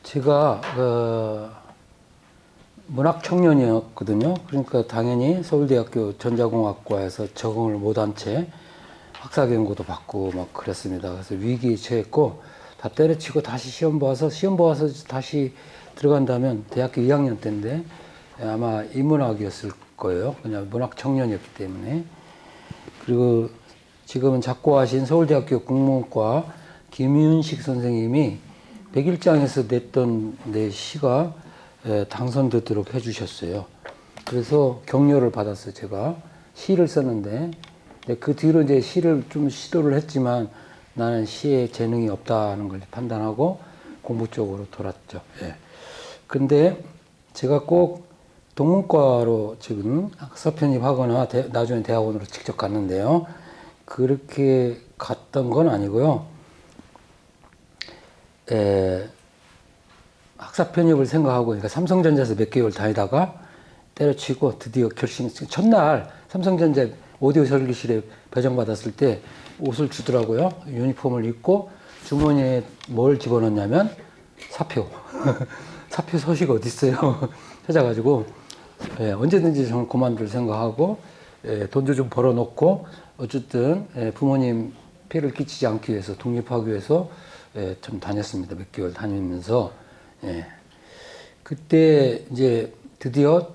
제가 문학 청년이었거든요. 그러니까 당연히 서울대학교 전자공학과에서 적응을 못한 채 학사 경고도 받고 막 그랬습니다. 그래서 위기에 처했고 다 때려치고 다시 시험 봐서 다시 들어간다면 대학교 2학년 때인데 아마 인문학이었을 거예요. 그냥 문학 청년이었기 때문에. 그리고 지금은 작고하신 서울대학교 국문과 김윤식 선생님이 백일장에서 냈던 내 시가 당선되도록 해주셨어요. 그래서 격려를 받았어요. 제가 시를 썼는데 그 뒤로 이제 시를 좀 시도를 했지만 나는 시에 재능이 없다는 걸 판단하고 공부 쪽으로 돌았죠. 예. 근데 제가 꼭 동문과로 지금 학사 편입하거나 나중에 대학원으로 직접 갔는데요. 그렇게 갔던 건 아니고요. 학사 편입을 생각하고 그러니까 삼성전자에서 몇 개월 다니다가 때려치고 드디어 결심했어요. 첫날 삼성전자 오디오 설계실에 배정받았을 때 옷을 주더라고요. 유니폼을 입고 주머니에 뭘 집어넣냐면 사표. 사표 서식 어디 있어요? 찾아가지고 언제든지 저는 그만둘 생각하고 돈도 좀 벌어놓고 어쨌든 부모님 피해를 끼치지 않기 위해서 독립하기 위해서 좀 다녔습니다. 몇 개월 다니면서 그때 이제 드디어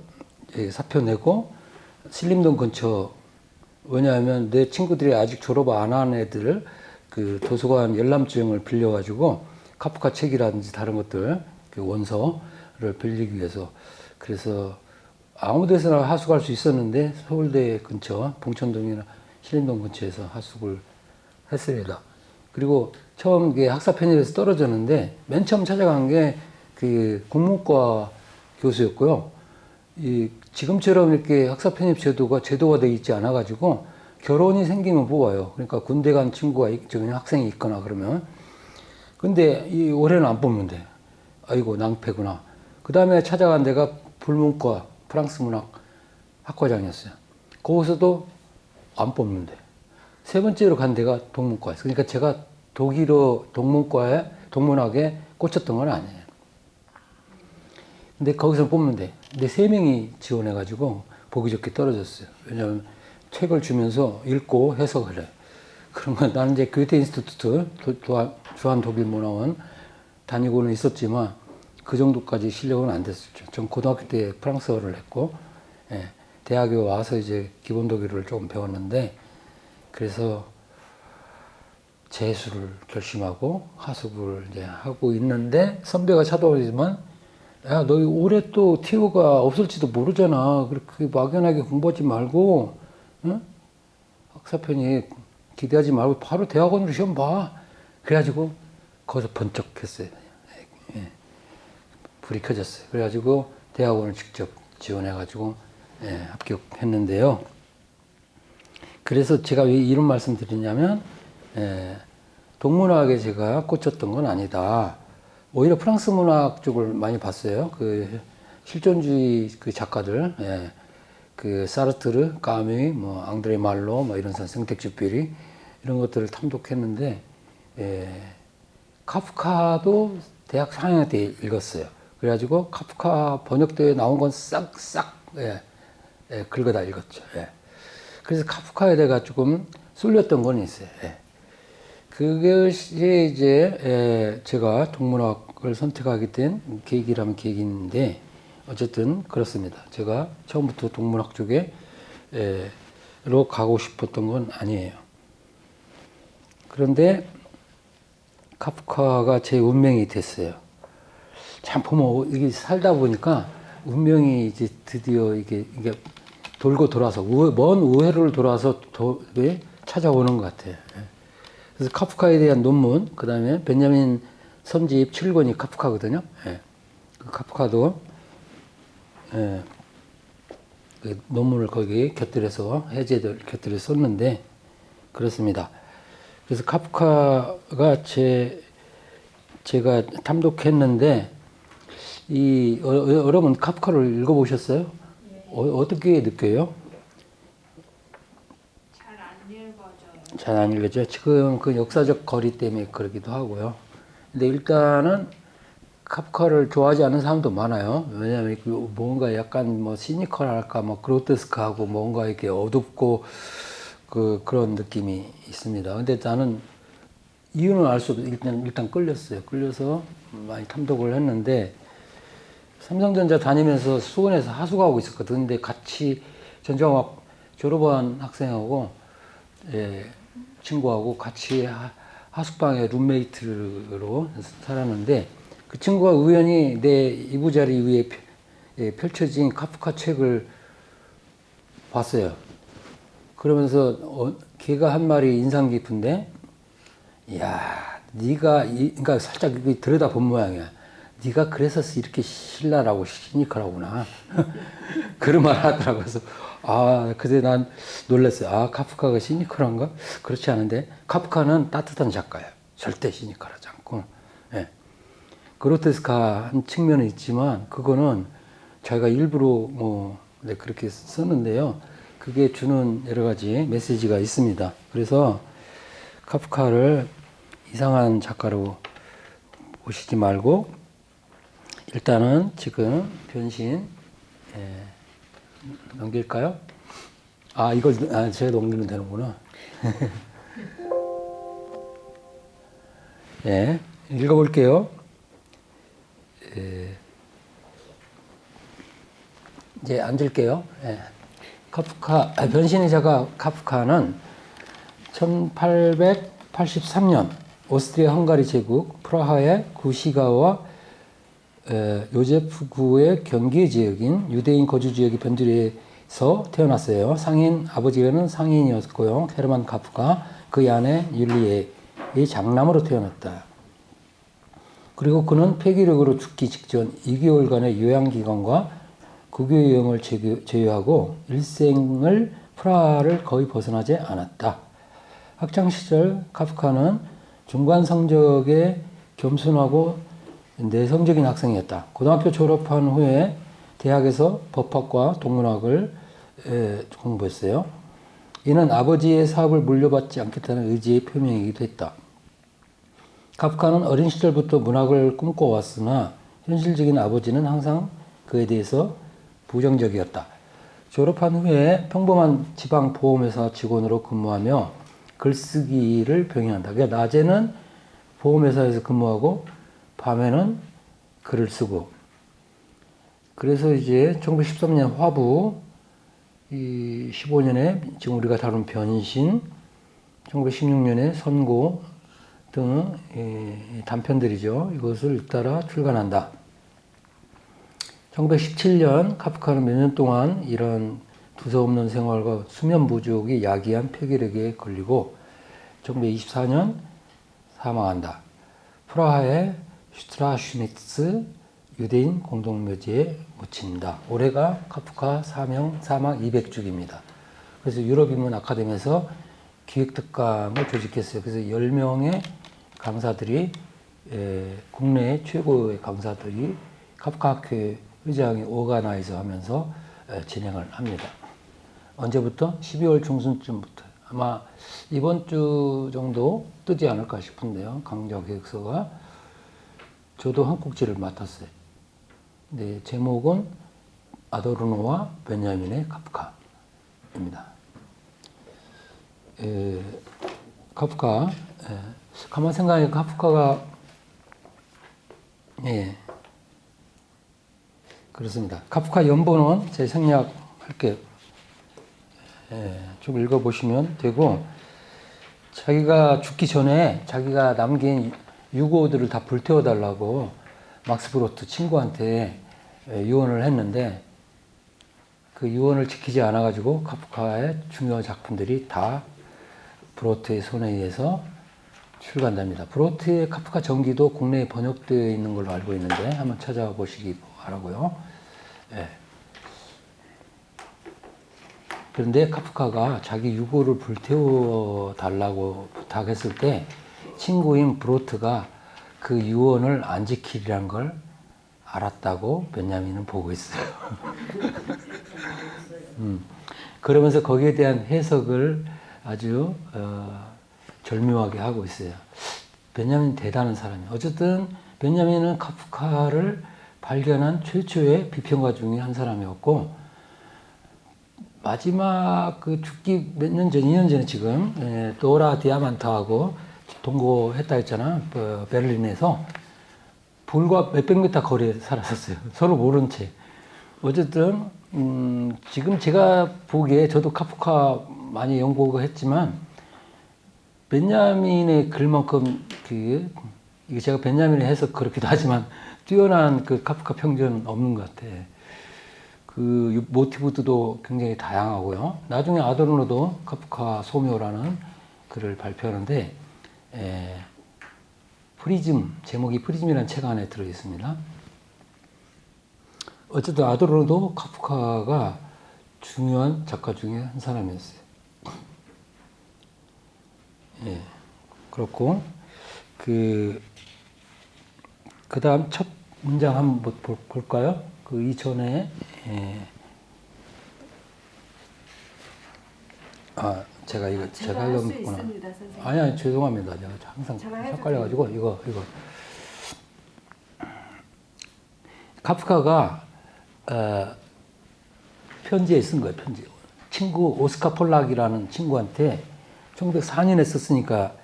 사표 내고 신림동 근처 왜냐하면 내 친구들이 아직 졸업 안 한 애들 그 도서관 열람증을 빌려가지고 카프카 책이라든지 다른 것들 그 원서를 빌리기 위해서 그래서 아무 데서나 하숙할 수 있었는데 서울대 근처 봉천동이나 신림동 근처에서 하숙을 했습니다. 그리고 처음 학사 편입에서 떨어졌는데 맨 처음 찾아간 게 그 국문과 교수였고요. 지금처럼 이렇게 학사 편입 제도가 되어 있지 않아 가지고 결혼이 생기면 뽑아요. 그러니까 군대 간 친구가 저기 학생이 있거나 그러면 근데 이 올해는 안 뽑는데 아이고 낭패구나. 그 다음에 찾아간 데가 불문과 프랑스 문학 학과장이었어요. 거기서도 안 뽑는데 세 번째로 간 데가 동문과였어요. 그러니까 제가 독일어 동문학에 꽂혔던 건 아니에요. 근데 거기서 뽑는데 근데 세 명이 지원해가지고 보기 좋게 떨어졌어요. 왜냐하면 책을 주면서 읽고 해석을 해. 그러면 나는 이제 교테 인스티튜트 주한 독일 문화원 다니고는 있었지만 그 정도까지 실력은 안 됐었죠. 전 고등학교 때 프랑스어를 했고 대학에 와서 이제 기본 독일어를 조금 배웠는데 그래서 재수를 결심하고 하숙을 이제 하고 있는데 선배가 찾아오지만 야, 너 올해 또 티오가 없을지도 모르잖아. 그렇게 막연하게 공부하지 말고, 응? 학사편이 기대하지 말고 바로 대학원으로 시험 봐. 그래가지고 거기서 번쩍했어요. 불이 켜졌어요. 그래가지고 대학원을 직접 지원해가지고 합격했는데요. 그래서 제가 왜 이런 말씀 드리냐면 동문학에 제가 꽂혔던 건 아니다. 오히려 프랑스 문학 쪽을 많이 봤어요. 그 실존주의 그 작가들, 그 사르트르, 까뮤, 뭐 앙드레 말로, 뭐 이런 생텍쥐페리 이런 것들을 탐독했는데 카프카도 대학 4학년 때 읽었어요. 그래가지고 카프카 번역대회 나온 건 싹싹 긁어다 읽었죠. 그래서 카프카에 대해서 조금 쏠렸던 건 있어요. 그것이 이제 제가 동문학을 선택하게 된 계기라면 계기인데 어쨌든 그렇습니다. 제가 처음부터 동문학 쪽에 로 가고 싶었던 건 아니에요. 그런데 카프카가 제 운명이 됐어요. 참 보면 이게 살다 보니까 운명이 이제 드디어 이게 돌고 돌아서 먼 우회를 돌아서 찾아오는 것 같아요. 그래서 카프카에 대한 논문, 그 다음에 베냐민 선집 7권이 카프카거든요. 그 카프카도 그 논문을 거기 곁들여서 곁들여서 썼는데 그렇습니다. 그래서 카프카가 제가 탐독했는데 여러분 카프카를 읽어보셨어요? 어떻게 느껴요? 잘 안 읽어져. 지금 그 역사적 거리 때문에 그러기도 하고요. 근데 일단은 카프카를 좋아하지 않는 사람도 많아요. 왜냐하면 그 뭔가 약간 뭐 시니컬할까, 뭐 그로테스크하고 뭔가 이렇게 어둡고 그런 느낌이 있습니다. 근데 나는 이유는 알 수 없어. 일단 끌렸어요. 끌려서 많이 탐독을 했는데 삼성전자 다니면서 수원에서 하숙하고 있었거든. 근데 같이 전자공학 졸업한 학생하고 친구하고 같이 하숙방에 룸메이트로 살았는데 그 친구가 우연히 내 이부자리 위에 펼쳐진 카프카 책을 봤어요. 그러면서 걔가 한 말이 인상 깊은데, 야, 그러니까 살짝 들여다본 모양이야. 네가 그래서 이렇게 신랄하고 시니컬하구나. 그런 말 하더라고. 그래서 그때 난 놀랐어요. 카프카가 시니컬한가? 그렇지 않은데 카프카는 따뜻한 작가예요. 절대 시니컬하지 않고. 예. 그로테스크한 측면은 있지만 그거는 자기가 일부러 그렇게 썼는데요. 그게 주는 여러 가지 메시지가 있습니다. 그래서 카프카를 이상한 작가로 보시지 말고 일단은 지금 변신 넘길까요? 이걸 제가 넘기면 되는구나. 예, 읽어볼게요. 이제 앉을게요. 변신의 작가 카프카는 1883년 오스트리아 헝가리 제국 프라하의 구시가와 요제프구의 경계 지역인 유대인 거주 지역의 변두리에서 태어났어요. 아버지는 상인이었고요. 헤르만 카프카, 그의 아내 율리에의 장남으로 태어났다. 그리고 그는 폐기력으로 죽기 직전 2개월간의 요양기간과 국외여행을 제외하고 일생을 프라하를 거의 벗어나지 않았다. 학창시절 카프카는 중간 성적에 겸손하고 내성적인 학생이었다. 고등학교 졸업한 후에 대학에서 법학과 동문학을 공부했어요. 이는 아버지의 사업을 물려받지 않겠다는 의지의 표명이기도 했다. 카프카는 어린 시절부터 문학을 꿈꿔왔으나 현실적인 아버지는 항상 그에 대해서 부정적이었다. 졸업한 후에 평범한 지방 보험회사 직원으로 근무하며 글쓰기를 병행한다. 그러니까 낮에는 보험회사에서 근무하고 밤에는 글을 쓰고. 그래서 이제 1913년 화부, 15년에 지금 우리가 다룬 변신, 1916년에 선고 등 단편들이죠. 이것을 잇따라 출간한다. 1917년 카프카는 몇 년 동안 이런 두서없는 생활과 수면 부족이 야기한 폐결핵에 걸리고 1924년 사망한다. 프라하의 슈트라슈니츠 유대인 공동묘지에 묻힌다. 올해가 카프카 사망 200주기입니다. 그래서 유럽인문 아카데미에서 기획특강을 조직했어요. 그래서 10명의 강사들이 국내 최고의 강사들이 카프카 학회 회장이 오가나이저 하면서 진행을 합니다. 언제부터? 12월 중순쯤부터. 아마 이번 주 정도 뜨지 않을까 싶은데요. 강좌 계획서가. 저도 한 꼭지를 맡았어요. 네, 제목은 아도르노와 베냐민의 카프카입니다. 카프카, 가만 생각해 카프카가 그렇습니다. 카프카 연본은 제 생략할게요. 좀 읽어보시면 되고, 자기가 죽기 전에 자기가 남긴 유고들을 다 불태워달라고 막스 브로트 친구한테 유언을 했는데 그 유언을 지키지 않아가지고 카프카의 중요한 작품들이 다 브로트의 손에 의해서 출간됩니다. 브로트의 카프카 전기도 국내에 번역되어 있는 걸로 알고 있는데 한번 찾아보시기 바라고요. 그런데 카프카가 자기 유고를 불태워 달라고 부탁했을 때 친구인 브로트가 그 유언을 안 지키리란 걸 알았다고 베냐민은 보고 있어요. 그러면서 거기에 대한 해석을 아주 절묘하게 하고 있어요. 베냐민 대단한 사람이에요. 어쨌든 베냐민은 카프카를 발견한 최초의 비평가 중에 한 사람이었고, 마지막 그 죽기 몇 년 전, 2년 전에 지금 노라 디아만트하고 동거했다 했잖아. 베를린에서 불과 몇백 미터 거리에 살았었어요. 서로 모른 채. 어쨌든 지금 제가 보기에 저도 카프카 많이 연구했지만 베냐민의 글만큼 이게 제가 베냐민을 해서 그렇기도 하지만 뛰어난 그 카프카 평전은 없는 것 같아. 그 모티브도 굉장히 다양하고요. 나중에 아도르노도 카프카 소묘라는 글을 발표하는데 프리즘, 제목이 프리즘이라는 책 안에 들어 있습니다. 어쨌든 아도르노도 카프카가 중요한 작가 중에 한 사람이었어요. 예, 그렇고 그 다음 첫 문장 한번 볼까요? 그 이전에 제가 이거 제가 하려고 했구나. 아니 죄송합니다. 제가 항상 헷갈려가지고 이거 카프카가 편지에 쓴 거예요. 편지. 친구 오스카 폴락이라는 친구한테 1904년에 썼으니까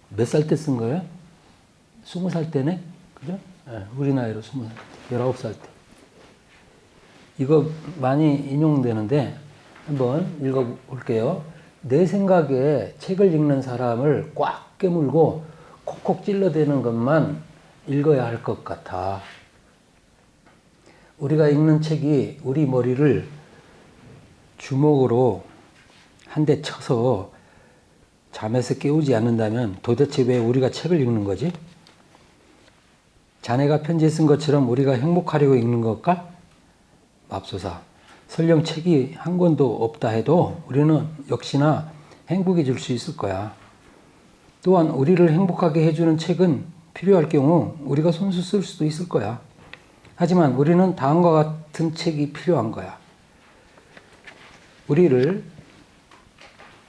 몇 살 때 쓴 거예요? 20살 때네? 그죠? 네, 우리 나이로 20살, 19살 때. 이거 많이 인용되는데 한번 읽어볼게요. 내 생각에 책을 읽는 사람을 꽉 깨물고 콕콕 찔러대는 것만 읽어야 할 것 같아. 우리가 읽는 책이 우리 머리를 주먹으로 한 대 쳐서 잠에서 깨우지 않는다면 도대체 왜 우리가 책을 읽는 거지? 자네가 편지에 쓴 것처럼 우리가 행복하려고 읽는 걸까? 맙소사. 설령 책이 한 권도 없다 해도 우리는 역시나 행복해질 수 있을 거야. 또한 우리를 행복하게 해주는 책은 필요할 경우 우리가 손수 쓸 수도 있을 거야. 하지만 우리는 다음과 같은 책이 필요한 거야. 우리를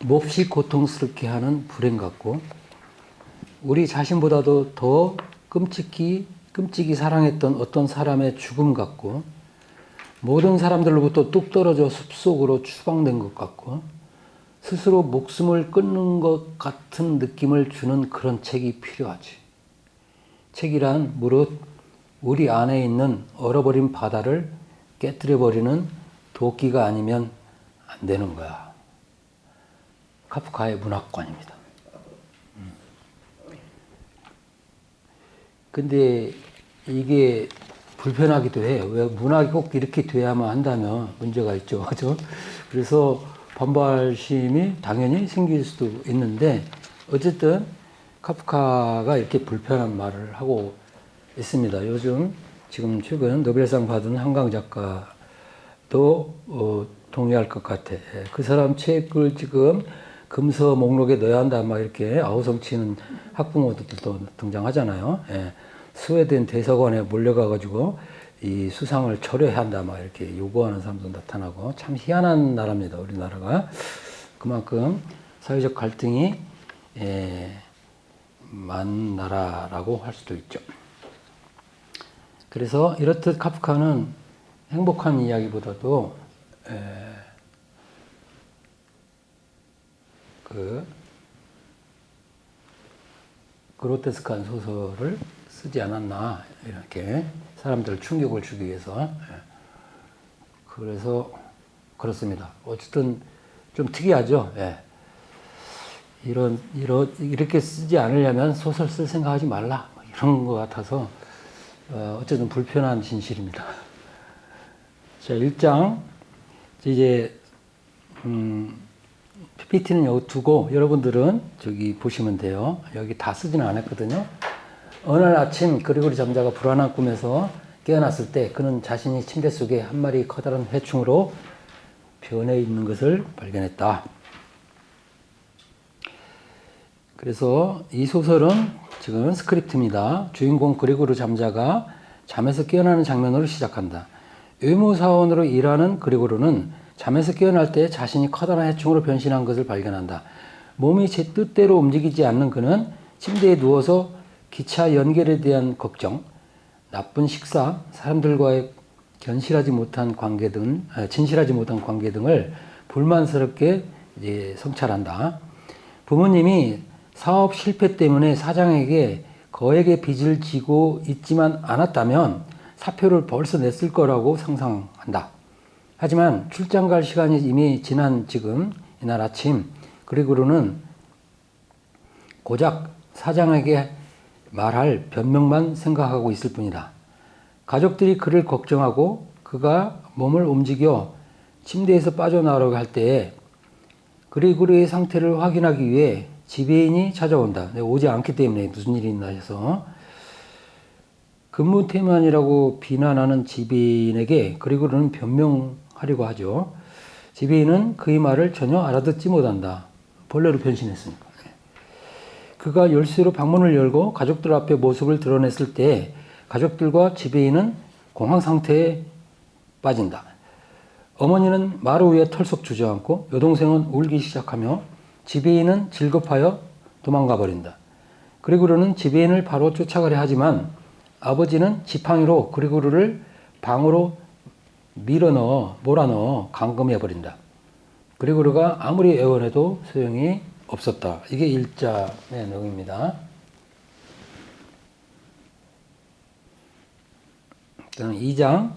몹시 고통스럽게 하는 불행 같고 우리 자신보다도 더 끔찍이 사랑했던 어떤 사람의 죽음 같고 모든 사람들로부터 뚝 떨어져 숲속으로 추방된 것 같고 스스로 목숨을 끊는 것 같은 느낌을 주는 그런 책이 필요하지. 책이란 무릇 우리 안에 있는 얼어버린 바다를 깨뜨려버리는 도끼가 아니면 안 되는 거야. 카프카의 문학관입니다. 근데 이게 불편하기도 해요. 왜 문학이 꼭 이렇게 돼야만 한다면 문제가 있죠. 그죠? 그래서 반발심이 당연히 생길 수도 있는데 어쨌든 카프카가 이렇게 불편한 말을 하고 있습니다. 요즘 지금 최근 노벨상 받은 한강 작가도 동의할 것 같아. 그 사람 책을 지금 금서 목록에 넣어야 한다 막 이렇게 아우성치는 학부모들도 등장하잖아요. 예. 스웨덴 대사관에 몰려가가지고 이 수상을 철회해야 한다 막 이렇게 요구하는 사람도 나타나고 참 희한한 나라입니다. 우리나라가 그만큼 사회적 갈등이 많은 나라라고 할 수도 있죠. 그래서 이렇듯 카프카는 행복한 이야기보다도 그로테스크한 소설을 쓰지 않았나 이렇게 사람들 충격을 주기 위해서. 그래서 그렇습니다. 어쨌든 좀 특이하죠. 이렇게 쓰지 않으려면 소설 쓸 생각하지 말라 이런 것 같아서 어쨌든 불편한 진실입니다. 자, 1장 이제 PPT는 여기 두고 여러분들은 저기 보시면 돼요. 여기 다 쓰지는 않았거든요. 어느 날 아침 그리고리 잠자가 불안한 꿈에서 깨어났을 때 그는 자신이 침대 속에 한 마리 커다란 해충으로 변해 있는 것을 발견했다. 그래서 이 소설은 지금 스크립트입니다. 주인공 그리고리 잠자가 잠에서 깨어나는 장면으로 시작한다. 의무사원으로 일하는 그리고르는 잠에서 깨어날 때 자신이 커다란 해충으로 변신한 것을 발견한다. 몸이 제 뜻대로 움직이지 않는 그는 침대에 누워서 기차 연결에 대한 걱정, 나쁜 식사, 사람들과의 진실하지 못한 관계 등을 불만스럽게 이제 성찰한다. 부모님이 사업 실패 때문에 사장에게 거액의 빚을 지고 있지만 않았다면 사표를 벌써 냈을 거라고 상상한다. 하지만 출장 갈 시간이 이미 지난 지금 이날 아침 그리고는 고작 사장에게 말할 변명만 생각하고 있을 뿐이다. 가족들이 그를 걱정하고 그가 몸을 움직여 침대에서 빠져나오려고 할 때에 그리고의 상태를 확인하기 위해 지배인이 찾아온다. 오지 않기 때문에 무슨 일이 있나 해서 근무 태만이라고 비난하는 지배인에게 그리고는 변명하려고 하죠. 지배인은 그의 말을 전혀 알아듣지 못한다. 벌레로 변신했으니까. 그가 열쇠로 방문을 열고 가족들 앞에 모습을 드러냈을 때 가족들과 지배인은 공황 상태에 빠진다. 어머니는 마루 위에 털썩 주저앉고 여동생은 울기 시작하며 지배인은 질겁하여 도망가 버린다. 그리고는 지배인을 바로 쫓아가려 하지만 아버지는 지팡이로 그리고를 방으로 몰아넣어 감금해 버린다. 그리고가 아무리 애원해도 소용이 없었다. 이게 1장의 내용입니다. 2장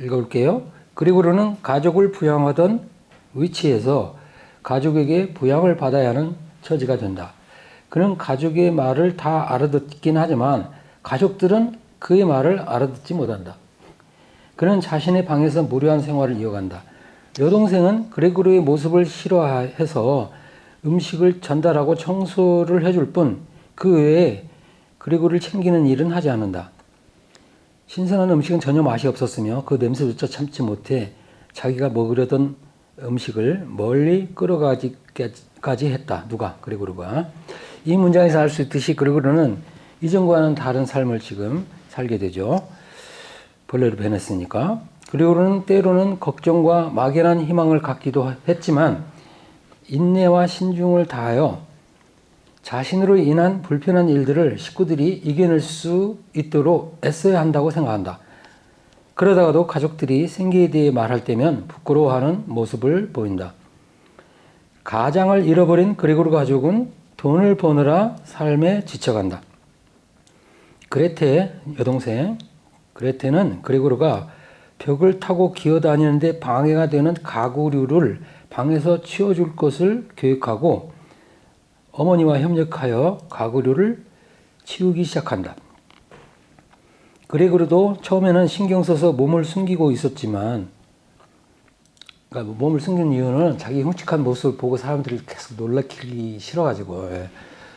읽어볼게요. 그리고는 가족을 부양하던 위치에서 가족에게 부양을 받아야 하는 처지가 된다. 그는 가족의 말을 다 알아듣긴 하지만 가족들은 그의 말을 알아듣지 못한다. 그는 자신의 방에서 무료한 생활을 이어간다. 여동생은 그레고르의 모습을 싫어해서 음식을 전달하고 청소를 해줄 뿐 그 외에 그레고르를 챙기는 일은 하지 않는다. 신선한 음식은 전혀 맛이 없었으며 그 냄새조차 참지 못해 자기가 먹으려던 음식을 멀리 끌어가기까지 했다. 누가? 그레고르가. 이 문장에서 알 수 있듯이 그레고르는 이전과는 다른 삶을 지금 살게 되죠. 벌레로 변했으니까. 그레고르는 때로는 걱정과 막연한 희망을 갖기도 했지만 인내와 신중을 다하여 자신으로 인한 불편한 일들을 식구들이 이겨낼 수 있도록 애써야 한다고 생각한다. 그러다가도 가족들이 생계에 대해 말할 때면 부끄러워하는 모습을 보인다. 가장을 잃어버린 그레고르 가족은 돈을 버느라 삶에 지쳐간다. 그레테, 여동생, 그레테는 그레고르가 벽을 타고 기어다니는데 방해가 되는 가구류를 방에서 치워줄 것을 계획하고 어머니와 협력하여 가구류를 치우기 시작한다. 그레고르도 처음에는 신경 써서 몸을 숨기고 있었지만, 그러니까 몸을 숨기는 이유는 자기 흉측한 모습을 보고 사람들이 계속 놀라기 싫어가지고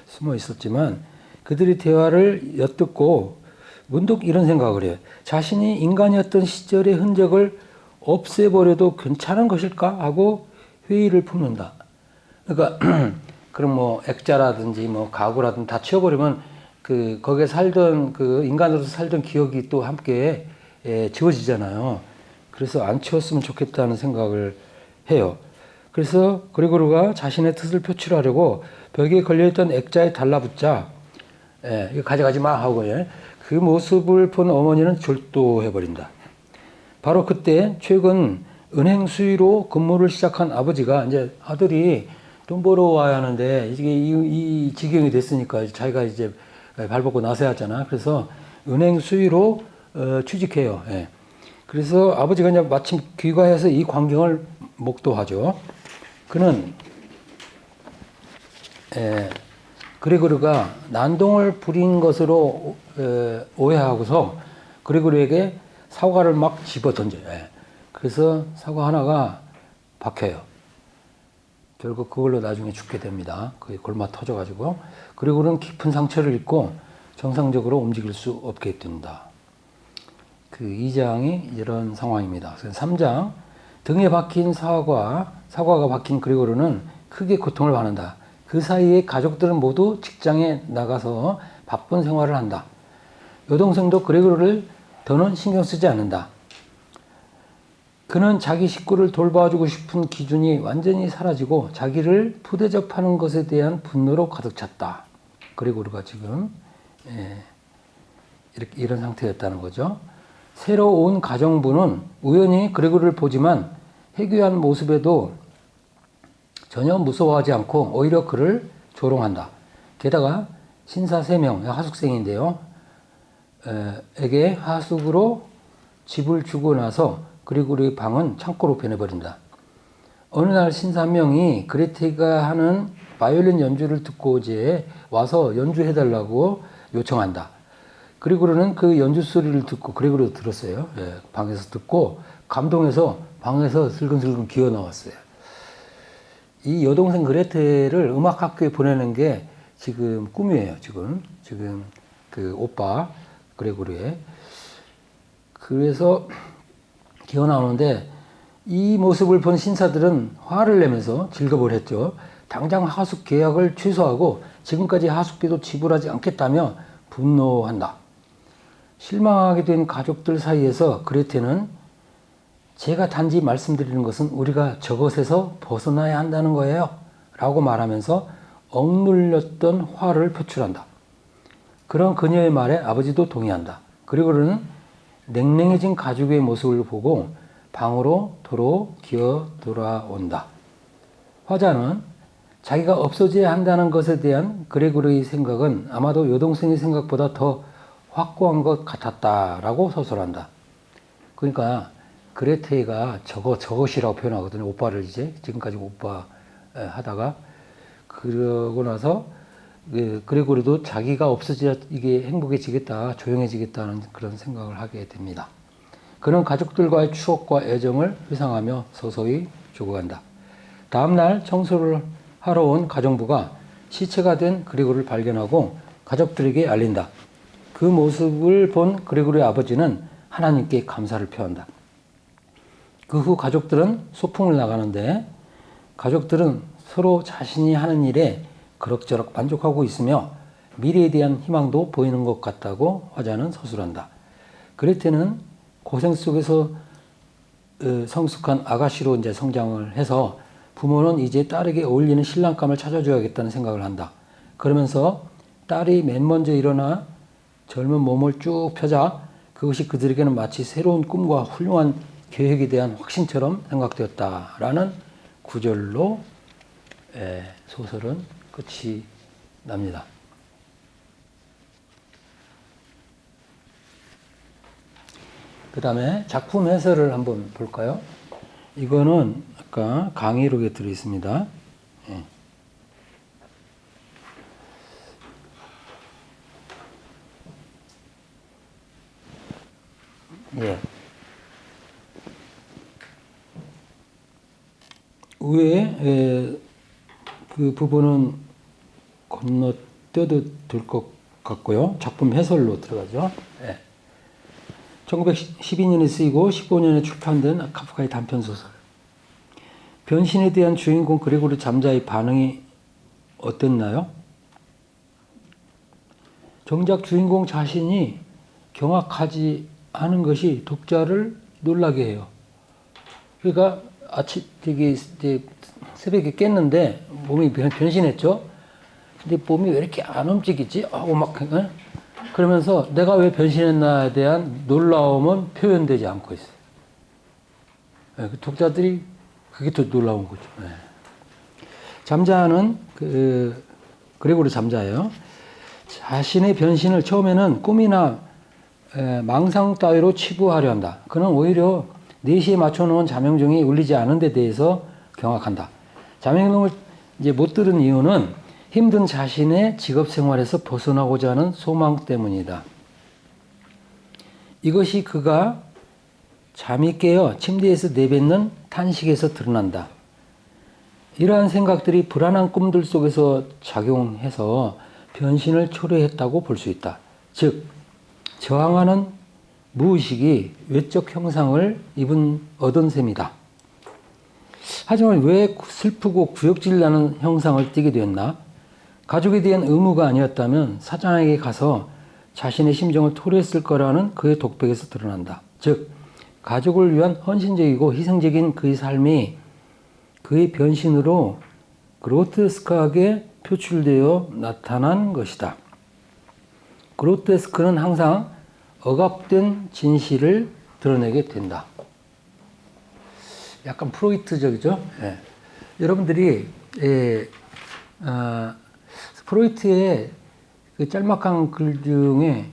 숨어 있었지만 그들의 대화를 엿듣고 문득 이런 생각을 해요. 자신이 인간이었던 시절의 흔적을 없애버려도 괜찮은 것일까 하고 회의를 품는다. 그러니까 그럼 뭐 액자라든지 뭐 가구라든지 다 치워버리면 그 거기에 살던 그 인간으로서 살던 기억이 또 함께 지워지잖아요. 그래서 안 치웠으면 좋겠다는 생각을 해요. 그래서 그레고르가 자신의 뜻을 표출하려고 벽에 걸려있던 액자에 달라붙자 이거 가져가지 마 하고 그 모습을 본 어머니는 졸도해버린다. 바로 그때 최근 은행 수의로 근무를 시작한 아버지가 이제 아들이 돈 벌어와야 하는데 이게 이 지경이 됐으니까 자기가 이제 발벗고 나서야 하잖아. 그래서 은행 수의로 취직해요. 그래서 아버지가 이제 마침 귀가해서 이 광경을 목도하죠. 그는 그레고르가 난동을 부린 것으로 오해하고서 그레고르에게 사과를 막 집어 던져요. 그래서 사과 하나가 박혀요. 결국 그걸로 나중에 죽게 됩니다. 그게 골마 터져가지고. 그리고는 깊은 상처를 입고 정상적으로 움직일 수 없게 된다. 그 2장이 이런 상황입니다. 3장, 등에 박힌 사과가 박힌 그레고르는 크게 고통을 받는다. 그 사이에 가족들은 모두 직장에 나가서 바쁜 생활을 한다. 여동생도 그레고르를 더는 신경 쓰지 않는다. 그는 자기 식구를 돌봐주고 싶은 기준이 완전히 사라지고 자기를 푸대접하는 것에 대한 분노로 가득 찼다. 그레고르가 지금 이런 상태였다는 거죠. 새로 온 가정부는 우연히 그레고리를 보지만 해괴한 모습에도 전혀 무서워하지 않고 오히려 그를 조롱한다. 게다가 신사 3명, 하숙생인데요. 에게 하숙으로 집을 주고 나서 그레고리의 방은 창고로 변해버린다. 어느 날 신사 한 명이 그레테가 하는 바이올린 연주를 듣고 이제 와서 연주해달라고 요청한다. 그레고리는 그 연주 소리를 듣고, 그레고리도 들었어요. 방에서 듣고 감동해서 방에서 슬근슬근 기어 나왔어요. 이 여동생 그레테를 음악학교에 보내는 게 지금 꿈이에요. 지금 그 오빠 그레고리의. 그래서 기어 나오는데 이 모습을 본 신사들은 화를 내면서 질겁을 했죠. 당장 하숙 계약을 취소하고 지금까지 하숙비도 지불하지 않겠다며 분노한다. 실망하게 된 가족들 사이에서 그레테는 제가 단지 말씀드리는 것은 우리가 저것에서 벗어나야 한다는 거예요 라고 말하면서 억눌렸던 화를 표출한다. 그런 그녀의 말에 아버지도 동의한다. 그리고는 냉랭해진 가족의 모습을 보고 방으로 도로 기어 돌아온다. 화자는 자기가 없어져야 한다는 것에 대한 그레고리의 생각은 아마도 여동생의 생각보다 더 확고한 것 같았다라고 서술한다. 그러니까 그레테가 저것이라고 표현하거든요. 오빠를 이제 지금까지 오빠 하다가 그러고 나서 그레고리도 자기가 없어져야 이게 행복해지겠다, 조용해지겠다는 그런 생각을 하게 됩니다. 그는 가족들과의 추억과 애정을 회상하며 서서히 죽어간다. 다음날 청소를 하러 온 가정부가 시체가 된 그레고리를 발견하고 가족들에게 알린다. 그 모습을 본 그레고리의 아버지는 하나님께 감사를 표한다. 그 후 가족들은 소풍을 나가는데 가족들은 서로 자신이 하는 일에 그럭저럭 만족하고 있으며 미래에 대한 희망도 보이는 것 같다고 화자는 서술한다. 그레테는 고생 속에서 성숙한 아가씨로 이제 성장을 해서 부모는 이제 딸에게 어울리는 신랑감을 찾아줘야겠다는 생각을 한다. 그러면서 딸이 맨 먼저 일어나 젊은 몸을 쭉 펴자 그것이 그들에게는 마치 새로운 꿈과 훌륭한 계획에 대한 확신처럼 생각되었다라는 구절로 소설은 끝이 납니다. 그 다음에 작품 해설을 한번 볼까요? 이거는 아까 강의록에 들어있습니다. 예. 위에 그 부분은 건너뛰어도 될 것 같고요. 작품 해설로 들어가죠. 1912년에 쓰이고 15년에 출판된 카프카의 단편소설. 변신에 대한 주인공 그레고리 잠자의 반응이 어땠나요? 정작 주인공 자신이 경악하지 않은 것이 독자를 놀라게 해요. 그러니까 이제 새벽에 깼는데 몸이 변신했죠. 근데 몸이 왜 이렇게 안 움직이지? 하고 막 그러면서 내가 왜 변신했나에 대한 놀라움은 표현되지 않고 있어요. 독자들이 그게 더 놀라운 거죠. 잠자는 그레고리 잠자예요. 자신의 변신을 처음에는 꿈이나 망상 따위로 치부하려 한다. 그는 오히려 4시에 맞춰놓은 자명종이 울리지 않은 데 대해서 경악한다. 자명종을 이제 못 들은 이유는 힘든 자신의 직업 생활에서 벗어나고자 하는 소망 때문이다. 이것이 그가 잠이 깨어 침대에서 내뱉는 탄식에서 드러난다. 이러한 생각들이 불안한 꿈들 속에서 작용해서 변신을 초래했다고 볼 수 있다. 즉, 저항하는 무의식이 외적 형상을 얻은 셈이다. 하지만 왜 슬프고 구역질 나는 형상을 띠게 되었나? 가족에 대한 의무가 아니었다면 사장에게 가서 자신의 심정을 토로했을 거라는 그의 독백에서 드러난다. 즉, 가족을 위한 헌신적이고 희생적인 그의 삶이 그의 변신으로 그로테스크하게 표출되어 나타난 것이다. 그로테스크는 항상 억압된 진실을 드러내게 된다. 약간 프로이트적이죠. 예. 여러분들이 프로이트의 그 짤막한 글 중에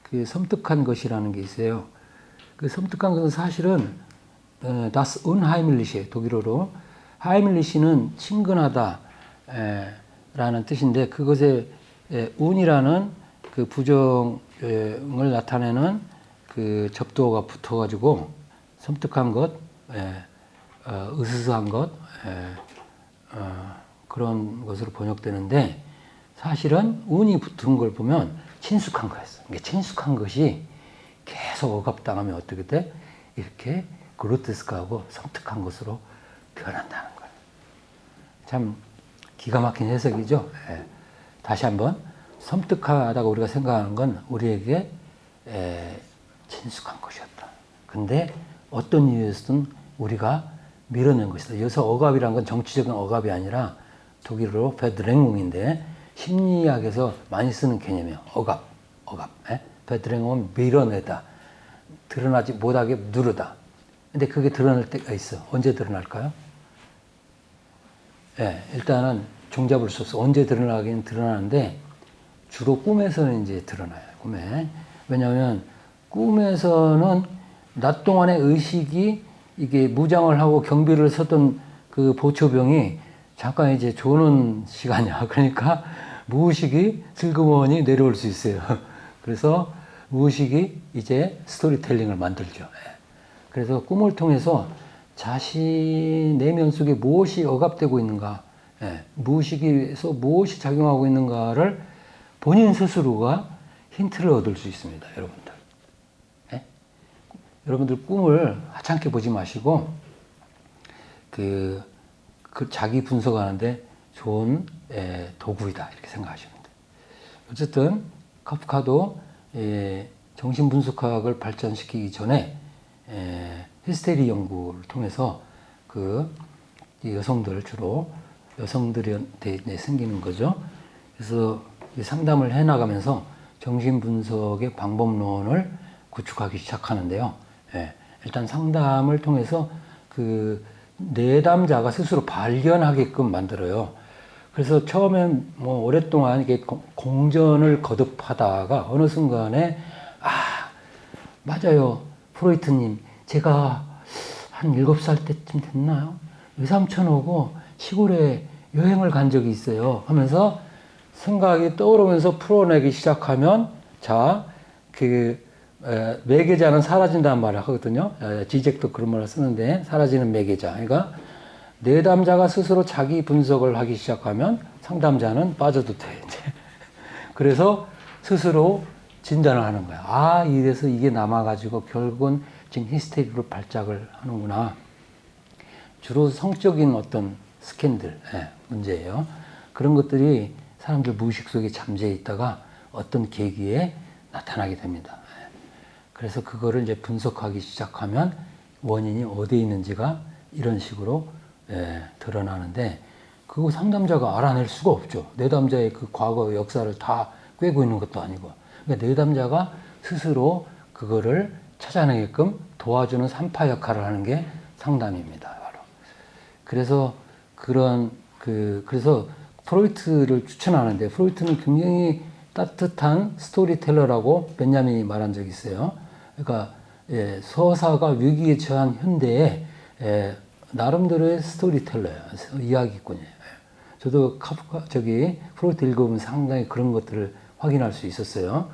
그 섬뜩한 것이라는 게 있어요. 그 섬뜩한 것은 사실은 das Unheimliche 독일어로 하이밀리시는 친근하다 라는 뜻인데 그것에 운이라는 그 부정을 나타내는 그 접두어가 붙어가지고 섬뜩한 것, 으스스한 것 그런 것으로 번역되는데 사실은 운이 붙은 걸 보면 친숙한 거였어. 그러니까 친숙한 것이 계속 억압당하면 어떻게 돼? 이렇게 그로테스크하고 섬뜩한 것으로 변한다는 거예요. 참 기가 막힌 해석이죠. 다시 한번 섬뜩하다고 우리가 생각하는 건 우리에게 친숙한 것이었다. 근데 어떤 이유에서든 우리가 밀어낸 것이다. 여기서 억압이란 건 정치적인 억압이 아니라 독일어로 베드랭웅인데 심리학에서 많이 쓰는 개념이에요. 억압. 베드랭웅은 밀어내다. 드러나지 못하게 누르다. 근데 그게 드러날 때가 있어. 언제 드러날까요? 일단은 종잡을 수 없어. 언제 드러나긴 드러나는데 주로 꿈에서는 이제 드러나요. 꿈에. 왜냐하면 꿈에서는 낮 동안의 의식이 이게 무장을 하고 경비를 서던 그 보초병이 잠깐 이제 조는 시간이야. 그러니까 무의식이 슬그머니 내려올 수 있어요. 그래서 무의식이 이제 스토리텔링을 만들죠. 그래서 꿈을 통해서 자신 내면 속에 무엇이 억압되고 있는가, 무의식에서 무엇이 작용하고 있는가를 본인 스스로가 힌트를 얻을 수 있습니다, 여러분들. 여러분들 꿈을 하찮게 보지 마시고 그 자기 분석하는데 좋은 도구이다 이렇게 생각하시면 돼요. 어쨌든 카프카도 정신분석학을 발전시키기 전에 히스테리 연구를 통해서 그 여성들 주로 여성들한테 생기는 거죠. 그래서 상담을 해나가면서 정신분석의 방법론을 구축하기 시작하는데요. 일단 상담을 통해서 그 내담자가 스스로 발견하게끔 만들어요. 그래서 처음엔 뭐 오랫동안 이게 공전을 거듭하다가 어느 순간에 맞아요. 프로이트님, 제가 한 7살 때쯤 됐나요? 외삼촌하고 시골에 여행을 간 적이 있어요. 하면서 생각이 떠오르면서 풀어내기 시작하면 매개자는 사라진다는 말을 하거든요. 지젝도 그런 말을 쓰는데 사라지는 매개자. 그러니까 내담자가 스스로 자기 분석을 하기 시작하면 상담자는 빠져도 돼. 이제. 그래서 스스로 진단을 하는 거야. 이래서 이게 남아가지고 결국은 지금 히스테리로 발작을 하는구나. 주로 성적인 어떤 스캔들, 문제예요. 그런 것들이 사람들 무의식 속에 잠재해 있다가 어떤 계기에 나타나게 됩니다. 그래서 그거를 이제 분석하기 시작하면 원인이 어디에 있는지가 이런 식으로 드러나는데 그거 상담자가 알아낼 수가 없죠. 내담자의 그 과거 역사를 다 꿰고 있는 것도 아니고. 그러니까 내담자가 스스로 그거를 찾아내게끔 도와주는 산파 역할을 하는 게 상담입니다. 바로. 그래서 그래서 프로이트를 추천하는데 프로이트는 굉장히 따뜻한 스토리텔러라고 벤jamin이 말한 적이 있어요. 그러니까 서사가 위기에 처한 현대에 나름대로의 스토리텔러예요. 이야기꾼이에요. 저도 프로이트 읽어보면 상당히 그런 것들을 확인할 수 있었어요.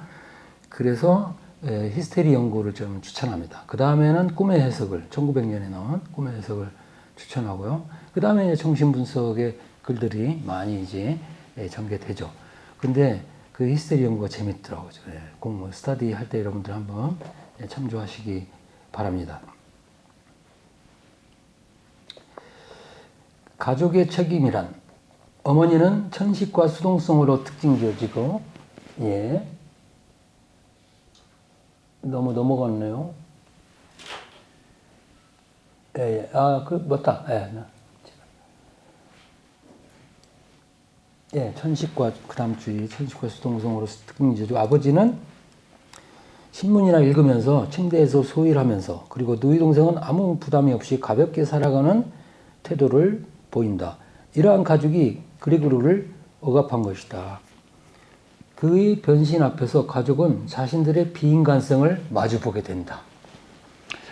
그래서 히스테리 연구를 좀 추천합니다. 그 다음에는 꿈의 해석을 1900년에 나온 꿈의 해석을 추천하고요. 그 다음에 정신분석의 글들이 많이 이제 전개되죠. 근데 그 히스테리 연구가 재밌더라고요. 공부 스터디 할 때 여러분들 한번 참조하시기 바랍니다. 가족의 책임이란 어머니는 천식과 수동성으로 특징 지어지고 너무 넘어갔네요. 맞다. 천식과 그 다음 주의 천식과 수동성으로 특징 지어지고 아버지는 신문이나 읽으면서 침대에서 소일하면서 그리고 누이 동생은 아무 부담이 없이 가볍게 살아가는 태도를 보인다. 이러한 가족이 그레고르를 억압한 것이다. 그의 변신 앞에서 가족은 자신들의 비인간성을 마주보게 된다.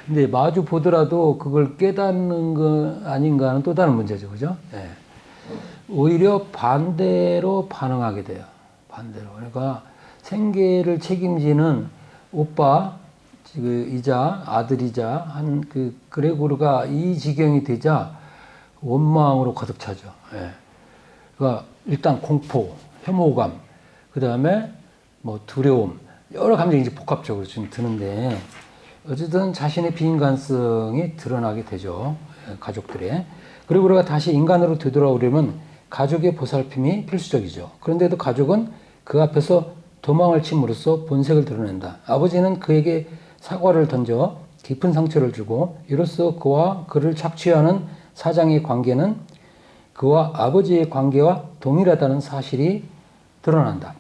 근데 마주 보더라도 그걸 깨닫는 거 아닌가 하는 또 다른 문제죠. 그죠? 예. 오히려 반대로 반응하게 돼요. 반대로. 그러니까 생계를 책임지는 오빠, 이자, 아들이자 한 그 그레고르가 이 지경이 되자 원망으로 가득 차죠. 예. 그러니까 일단 공포, 혐오감, 그 다음에 뭐 두려움, 여러 감정이 이제 복합적으로 좀 드는데, 어쨌든 자신의 비인간성이 드러나게 되죠. 가족들의. 그리고 우리가 다시 인간으로 되돌아오려면 가족의 보살핌이 필수적이죠. 그런데도 가족은 그 앞에서 도망을 침으로써 본색을 드러낸다. 아버지는 그에게 사과를 던져 깊은 상처를 주고 이로써 그와 그를 착취하는 사장의 관계는 그와 아버지의 관계와 동일하다는 사실이 드러난다.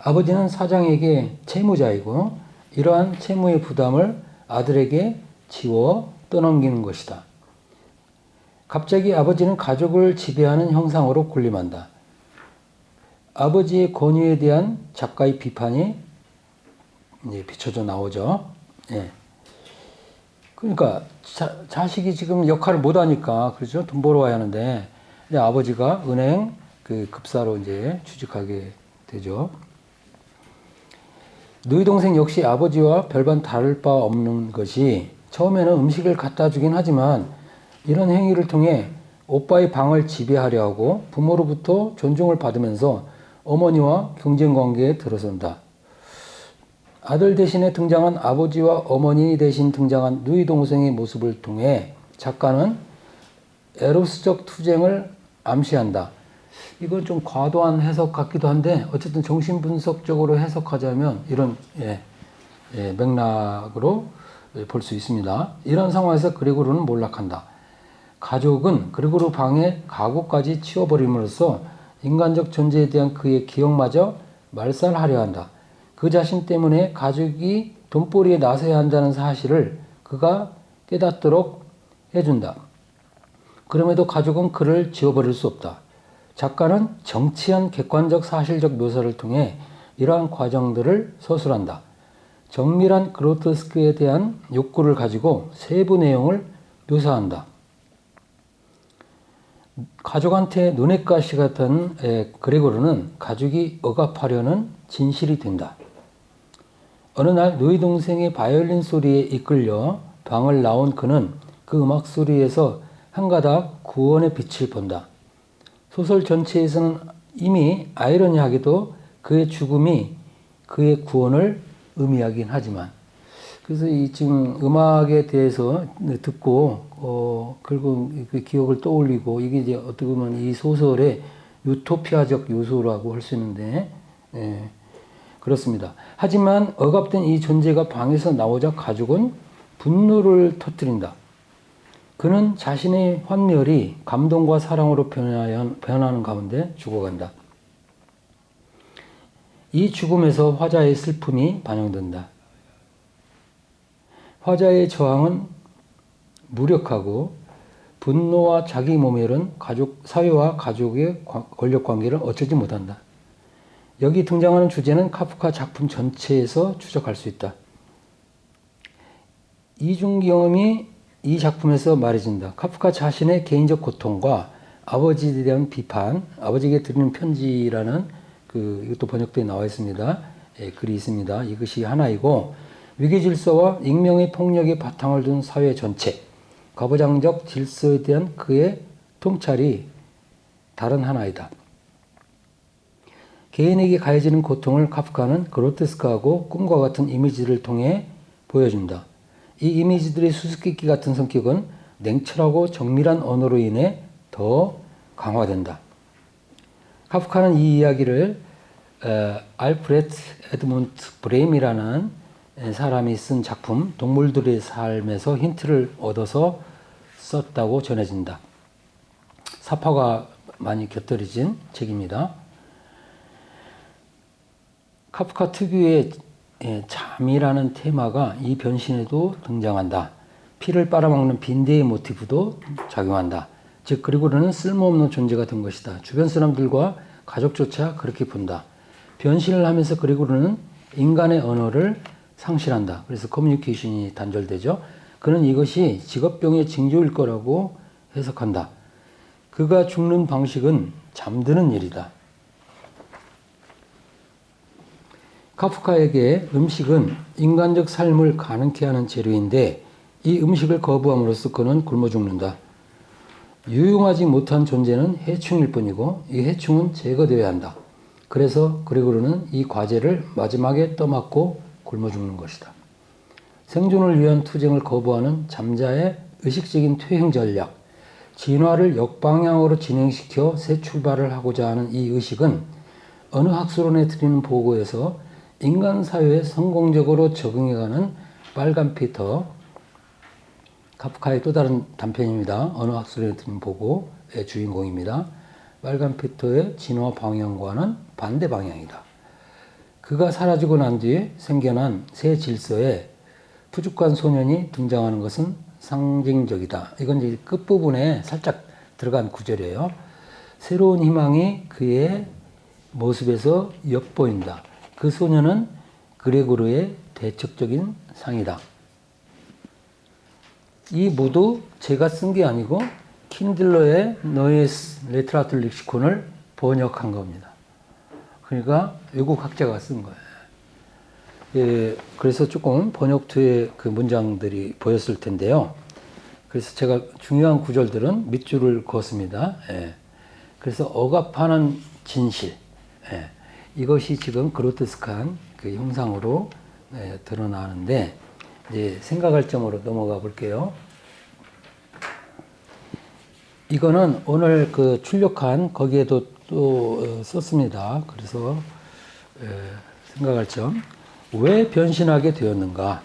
아버지는 사장에게 채무자이고 이러한 채무의 부담을 아들에게 지워 떠넘기는 것이다. 갑자기 아버지는 가족을 지배하는 형상으로 군림한다. 아버지의 권위에 대한 작가의 비판이 비춰져 나오죠. 예. 그러니까 자식이 지금 역할을 못하니까 그렇죠. 돈 벌어와야 하는데 아버지가 은행 그 급사로 이제 취직하게 되죠. 누이 동생 역시 아버지와 별반 다를 바 없는 것이 처음에는 음식을 갖다 주긴 하지만 이런 행위를 통해 오빠의 방을 지배하려 하고 부모로부터 존중을 받으면서 어머니와 경쟁 관계에 들어선다. 아들 대신에 등장한 아버지와 어머니 대신 등장한 누이 동생의 모습을 통해 작가는 에로스적 투쟁을 암시한다. 이건 좀 과도한 해석 같기도 한데 어쨌든 정신분석적으로 해석하자면 이런 맥락으로 볼 수 있습니다. 이런 상황에서 그레고르는 몰락한다. 가족은 그레고르 방에 가구까지 치워버림으로써 인간적 존재에 대한 그의 기억마저 말살하려 한다. 그 자신 때문에 가족이 돈벌이에 나서야 한다는 사실을 그가 깨닫도록 해준다. 그럼에도 가족은 그를 지워버릴 수 없다. 작가는 정치한 객관적 사실적 묘사를 통해 이러한 과정들을 서술한다. 정밀한 그로테스크에 대한 욕구를 가지고 세부 내용을 묘사한다. 가족한테 눈엣가시 같은 그레고르는 가족이 억압하려는 진실이 된다. 어느 날 누이 동생의 바이올린 소리에 이끌려 방을 나온 그는 그 음악 소리에서 한 가닥 구원의 빛을 본다. 소설 전체에서는 이미 아이러니하게도 그의 죽음이 그의 구원을 의미하긴 하지만, 그래서 이 지금 음악에 대해서 듣고 결국 그 기억을 떠올리고 이게 이제 어떻게 보면 이 소설의 유토피아적 요소라고 할 수 있는데, 그렇습니다. 하지만 억압된 이 존재가 방에서 나오자 가족은 분노를 터뜨린다. 그는 자신의 환멸이 감동과 사랑으로 변하는 가운데 죽어간다. 이 죽음에서 화자의 슬픔이 반영된다. 화자의 저항은 무력하고 분노와 자기 모멸은 사회와 가족의 권력관계를 어쩌지 못한다. 여기 등장하는 주제는 카프카 작품 전체에서 추적할 수 있다. 이중 경험이 이 작품에서 말해진다. 카프카 자신의 개인적 고통과 아버지에 대한 비판, 아버지에게 드리는 편지라는 이것도 번역되어 나와 있습니다. 글이 있습니다. 이것이 하나이고 위계질서와 익명의 폭력의 바탕을 둔 사회 전체, 가부장적 질서에 대한 그의 통찰이 다른 하나이다. 개인에게 가해지는 고통을 카프카는 그로테스크하고 꿈과 같은 이미지를 통해 보여준다. 이 이미지들의 수수께끼 같은 성격은 냉철하고 정밀한 언어로 인해 더 강화된다. 카프카는 이 이야기를 알프레트 에드문트 브레임이라는 사람이 쓴 작품 동물들의 삶에서 힌트를 얻어서 썼다고 전해진다. 사파가 많이 곁들여진 책입니다. 카프카 특유의 잠이라는 테마가 이 변신에도 등장한다. 피를 빨아먹는 빈대의 모티브도 작용한다. 즉 그리고는 쓸모없는 존재가 된 것이다. 주변 사람들과 가족조차 그렇게 본다. 변신을 하면서 그리고는 인간의 언어를 상실한다. 그래서 커뮤니케이션이 단절되죠. 그는 이것이 직업병의 징조일 거라고 해석한다. 그가 죽는 방식은 잠드는 일이다. 카프카에게 음식은 인간적 삶을 가능케 하는 재료인데 이 음식을 거부함으로써 그는 굶어 죽는다. 유용하지 못한 존재는 해충일 뿐이고 이 해충은 제거되어야 한다. 그래서 그리고는 이 과제를 마지막에 떠맡고 굶어 죽는 것이다. 생존을 위한 투쟁을 거부하는 잠자의 의식적인 퇴행 전략, 진화를 역방향으로 진행시켜 새 출발을 하고자 하는 이 의식은 어느 학술원에 드리는 보고에서 인간 사회에 성공적으로 적응해가는 빨간 피터, 카프카의 또 다른 단편입니다. 어느 학술원에 드리는 보고의 주인공입니다. 빨간 피터의 진화 방향과는 반대 방향이다. 그가 사라지고 난 뒤에 생겨난 새 질서에 푸죽한 소년이 등장하는 것은 상징적이다. 이건 이제 끝부분에 살짝 들어간 구절이에요. 새로운 희망이 그의 모습에서 엿보인다. 그 소년은 그레고르의 대척적인 상이다. 이 모두 제가 쓴 게 아니고 킨들러의 너의 레트라툴 렉시콘을 번역한 겁니다. 그러니까 외국 학자가 쓴 거예요. 예, 그래서 조금 번역투의 그 문장들이 보였을 텐데요. 그래서 제가 중요한 구절들은 밑줄을 그었습니다. 예. 그래서 억압하는 진실. 예. 이것이 지금 그로테스크한 그 형상으로 드러나는데, 이제 생각할 점으로 넘어가 볼게요. 이거는 오늘 그 출력한 거기에도 또 썼습니다. 그래서 생각할 점. 왜 변신하게 되었는가?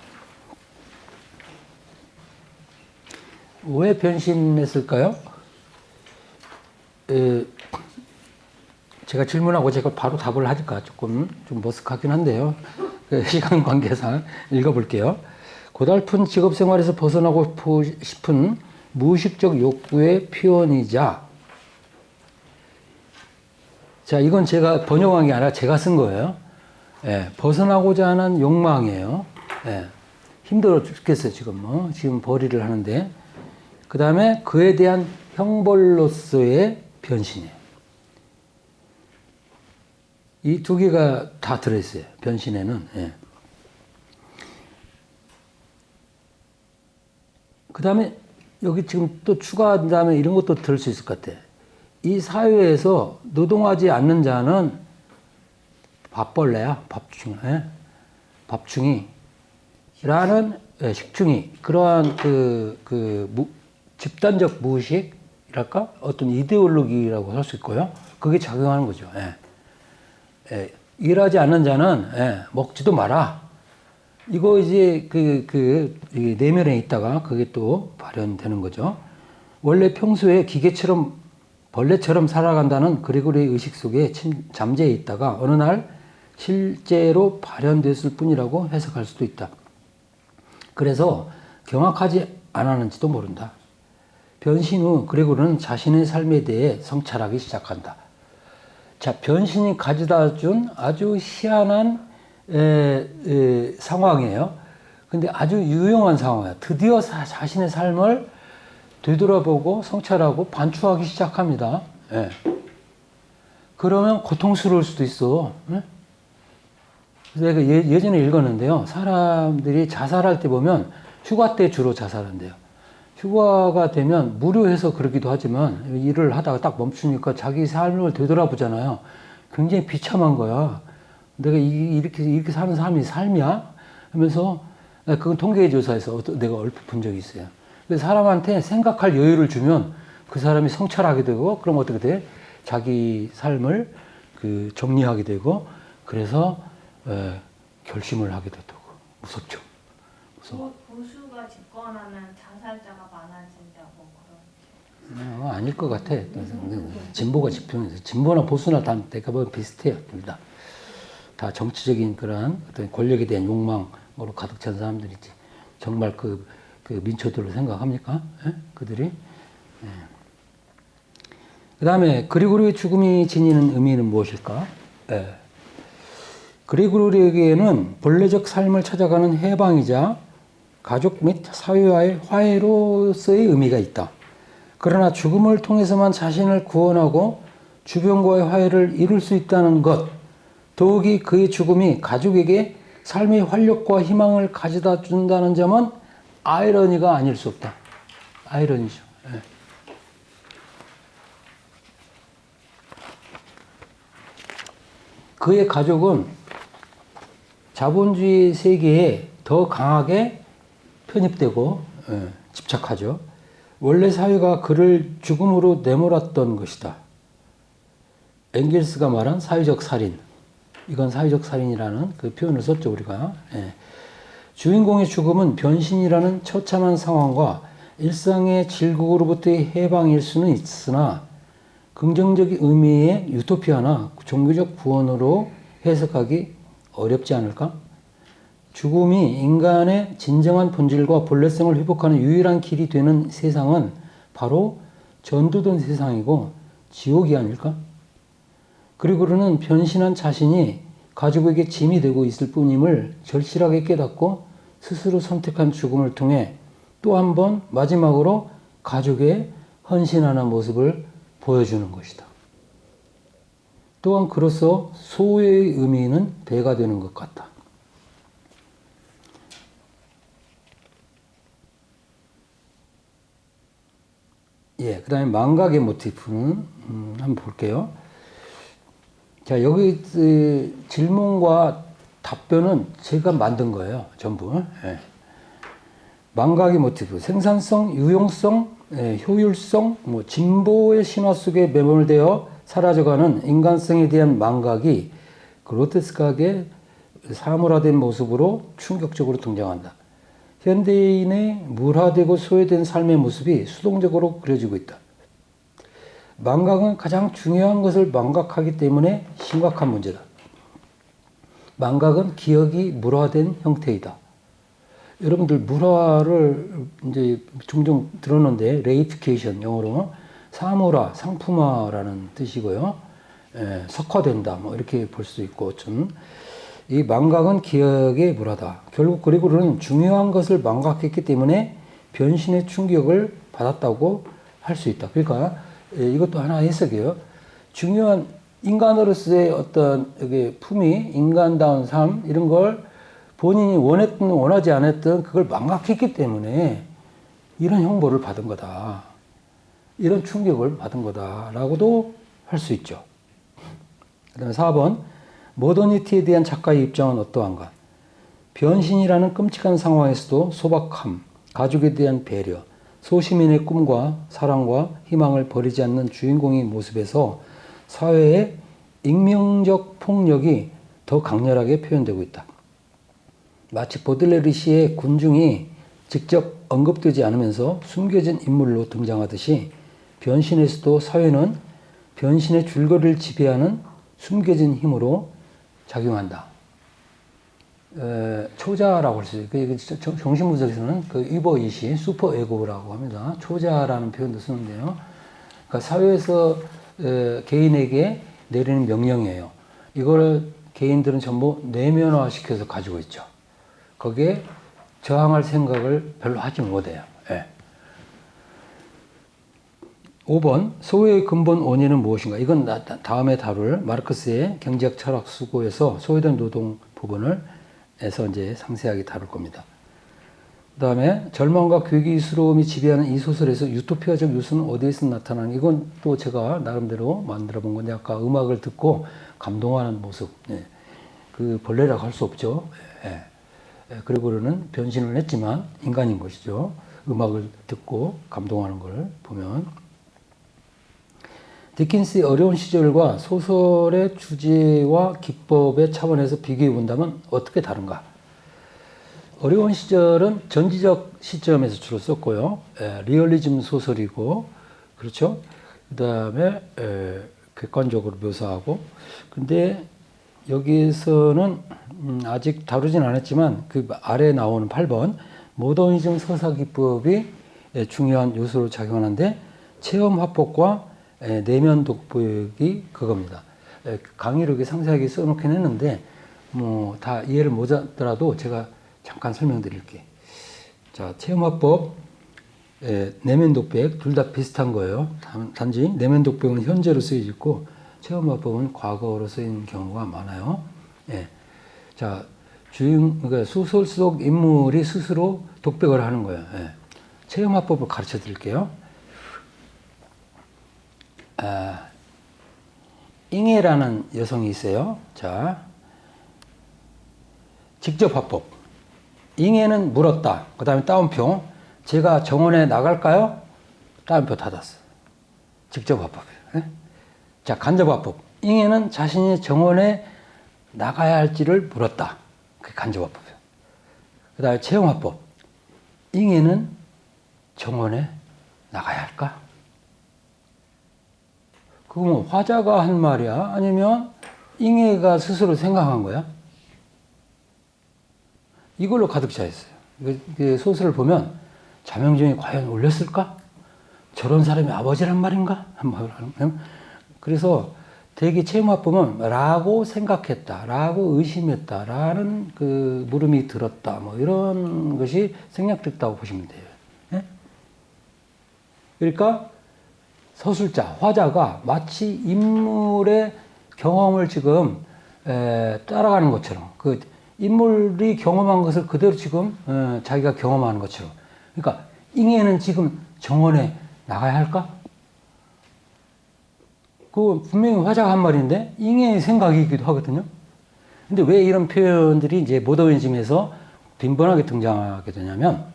왜 변신했을까요? 제가 질문하고 제가 바로 답을 하니까 조금 좀 머쓱하긴 한데요. 시간 관계상 읽어볼게요. 고달픈 직업 생활에서 벗어나고 싶은 무의식적 욕구의 표현이자, 자, 이건 제가 번역한 게 아니라 제가 쓴 거예요. 예, 벗어나고자 하는 욕망이에요. 예, 힘들어 죽겠어요, 지금. 지금 벌이를 하는데. 그 다음에 그에 대한 형벌로서의 변신이에요. 이 두 개가 다 들어있어요, 변신에는. 예. 그 다음에 여기 지금 또 추가한 다음에 이런 것도 들을 수 있을 것 같아. 이 사회에서 노동하지 않는 자는 밥벌레야, 밥충, 예? 밥충이라는, 예, 식충이, 그러한 집단적 무의식이랄까? 어떤 이데올로기라고 할 수 있고요. 그게 작용하는 거죠. 예. 예, 일하지 않는 자는, 예, 먹지도 마라. 이거 이제 내면에 있다가 그게 또 발현되는 거죠. 원래 평소에 기계처럼, 벌레처럼 살아간다는 그레고리의 의식 속에 잠재해 있다가 어느 날 실제로 발현됐을 뿐이라고 해석할 수도 있다. 그래서 경악하지 않았는지도 모른다. 변신 후 그레고르는 자신의 삶에 대해 성찰하기 시작한다. 자, 변신이 가져다 준 아주 희한한 상황이에요. 근데 아주 유용한 상황이에요. 드디어 자신의 삶을 되돌아보고 성찰하고 반추하기 시작합니다. 예. 그러면 고통스러울 수도 있어. 예? 그래서 제가 예전에 읽었는데요. 사람들이 자살할 때 보면 휴가 때 주로 자살한대요. 휴가가 되면 무료해서 그러기도 하지만 일을 하다가 딱 멈추니까 자기 삶을 되돌아보잖아요. 굉장히 비참한 거야. 내가 이렇게 사는 삶이 삶이야? 하면서, 그건 통계조사에서 내가 얼핏 본 적이 있어요. 근데 사람한테 생각할 여유를 주면 그 사람이 성찰하게 되고, 그럼 어떻게 돼? 자기 삶을 정리하게 되고, 그래서 결심을 하게 되더라고. 무섭죠. 무서워. 보수가 집권하면 자살자가 많아진다고 그런. 아닐 것 같아. 진보가 집권해서 진보나 보수나 다 내가 보면 비슷해요, 둘 다. 다 정치적인 그러한 어떤 권력에 대한 욕망으로 가득 찬 사람들이지. 정말 그 민초들로 생각합니까? 예? 그들이? 예. 그 다음에 그리고리의 죽음이 지니는 의미는 무엇일까? 예. 그리고리에게는 본래적 삶을 찾아가는 해방이자 가족 및 사회와의 화해로서의 의미가 있다. 그러나 죽음을 통해서만 자신을 구원하고 주변과의 화해를 이룰 수 있다는 것, 더욱이 그의 죽음이 가족에게 삶의 활력과 희망을 가져다 준다는 점은 아이러니가 아닐 수 없다. 아이러니죠. 예. 그의 가족은 자본주의 세계에 더 강하게 편입되고 집착하죠. 원래 사회가 그를 죽음으로 내몰았던 것이다. 엥겔스가 말한 사회적 살인. 이건 사회적 살인이라는 그 표현을 썼죠, 우리가. 예. 주인공의 죽음은 변신이라는 처참한 상황과 일상의 질곡으로부터의 해방일 수는 있으나 긍정적 의미의 유토피아나 종교적 구원으로 해석하기 어렵지 않을까? 죽음이 인간의 진정한 본질과 본래성을 회복하는 유일한 길이 되는 세상은 바로 전도된 세상이고 지옥이 아닐까? 그리고는 변신한 자신이 가족에게 짐이 되고 있을 뿐임을 절실하게 깨닫고 스스로 선택한 죽음을 통해 또 한 번 마지막으로 가족에 헌신하는 모습을 보여주는 것이다. 또한 그로써 소의 의미는 배가 되는 것 같다. 예, 그 다음에 망각의 모티프는 한번 볼게요. 자, 여기 질문과 답변은 제가 만든 거예요. 전부. 예. 망각의 모티프, 생산성, 유용성, 효율성, 진보의 신화 속에 매몰되어 사라져가는 인간성에 대한 망각이 그로테스크하게 사물화된 모습으로 충격적으로 등장한다. 현대인의 물화되고 소외된 삶의 모습이 수동적으로 그려지고 있다. 망각은 가장 중요한 것을 망각하기 때문에 심각한 문제다. 망각은 기억이 물화된 형태이다. 여러분들 물화를 이제 종종 들었는데 레이피케이션 영어로 사물화, 상품화라는 뜻이고요. 석화된다 뭐 이렇게 볼 수 있고 좀 이 망각은 기억의 물화다. 결국 그리고는 중요한 것을 망각했기 때문에 변신의 충격을 받았다고 할 수 있다. 그러니까 이것도 하나 해석이에요. 중요한 인간으로서의 어떤 여기 품위, 인간다운 삶 이런 걸 본인이 원했든 원하지 않았든 그걸 망각했기 때문에 이런 형벌을 받은 거다. 이런 충격을 받은 거다라고도 할 수 있죠. 그 다음에 4번 모더니티에 대한 작가의 입장은 어떠한가? 변신이라는 끔찍한 상황에서도 소박함, 가족에 대한 배려, 소시민의 꿈과 사랑과 희망을 버리지 않는 주인공의 모습에서 사회의 익명적 폭력이 더 강렬하게 표현되고 있다. 마치 보들레르 시의 군중이 직접 언급되지 않으면서 숨겨진 인물로 등장하듯이 변신에서도 사회는 변신의 줄거리를 지배하는 숨겨진 힘으로 작용한다. 초자라고 할 수 있어요. 정신분석에서는 그 이버이시, 슈퍼에고라고 합니다. 초자라는 표현도 쓰는데요. 그러니까 사회에서 개인에게 내리는 명령이에요. 이걸 개인들은 전부 내면화시켜서 가지고 있죠. 거기에 저항할 생각을 별로 하지 못해요. 예. 5번 소외의 근본 원인은 무엇인가? 이건 다음에 다룰 마르크스의 경제학 철학 수고에서 소외된 노동 부분을 해서 이제 상세하게 다룰 겁니다. 그 다음에 절망과 괴기스러움이 지배하는 이 소설에서 유토피아적 요소는 어디에서 나타나는? 이건 또 제가 나름대로 만들어 본 건데 아까 음악을 듣고 감동하는 모습. 예. 그 벌레라고 할 수 없죠. 예. 그리고는 변신을 했지만 인간인 것이죠. 음악을 듣고 감동하는 걸 보면. 디킨스의 어려운 시절과 소설의 주제와 기법의 차원에서 비교해 본다면 어떻게 다른가? 어려운 시절은 전지적 시점에서 주로 썼고요. 리얼리즘 소설이고, 그렇죠? 그 다음에 객관적으로 묘사하고, 근데 여기에서는 아직 다루진 않았지만 그 아래에 나오는 8번 모더니즘 서사 기법이 중요한 요소로 작용하는데 체험 화법과 내면 독백이 그겁니다. 강의를 이렇게 상세하게 써놓긴 했는데 뭐 다 이해를 못하더라도 제가 잠깐 설명드릴게요. 자, 체험 화법, 내면 독백 둘 다 비슷한 거예요. 단지 내면 독백은 현재로 쓰여지고 체험 화법은 과거로 쓰이는 경우가 많아요. 예. 자, 그러니까 소설 속 인물이 스스로 독백을 하는 거예요. 예. 체험 화법을 가르쳐 드릴게요. 잉해라는 여성이 있어요. 자, 직접 화법. 잉해는 물었다. 그 다음에 따옴표. 제가 정원에 나갈까요? 따옴표 닫았어. 직접 화법이에요. 예? 자, 간접 화법. 잉해는 자신이 정원에 나가야 할지를 물었다. 그게 간접 화법이에요. 그 다음에 체험 화법. 잉해는 정원에 나가야 할까? 그건 화자가 한 말이야? 아니면 잉해가 스스로 생각한 거야? 이걸로 가득 차 있어요. 소설을 보면 자명종이 과연 올렸을까? 저런 사람이 아버지란 말인가? 그래서 대개 체험화법은 라고 생각했다, 라고 의심했다, 라는 그 물음이 들었다, 뭐 이런 것이 생략됐다고 보시면 돼요. 예? 그러니까 서술자, 화자가 마치 인물의 경험을 지금 따라가는 것처럼 그 인물이 경험한 것을 그대로 지금 자기가 경험하는 것처럼. 그러니까 잉해는 지금 정원에 나가야 할까? 그 분명히 화자가 한 말인데 잉해의 생각이기도 하거든요. 근데 왜 이런 표현들이 이제 모더니즘에서 빈번하게 등장하게 되냐면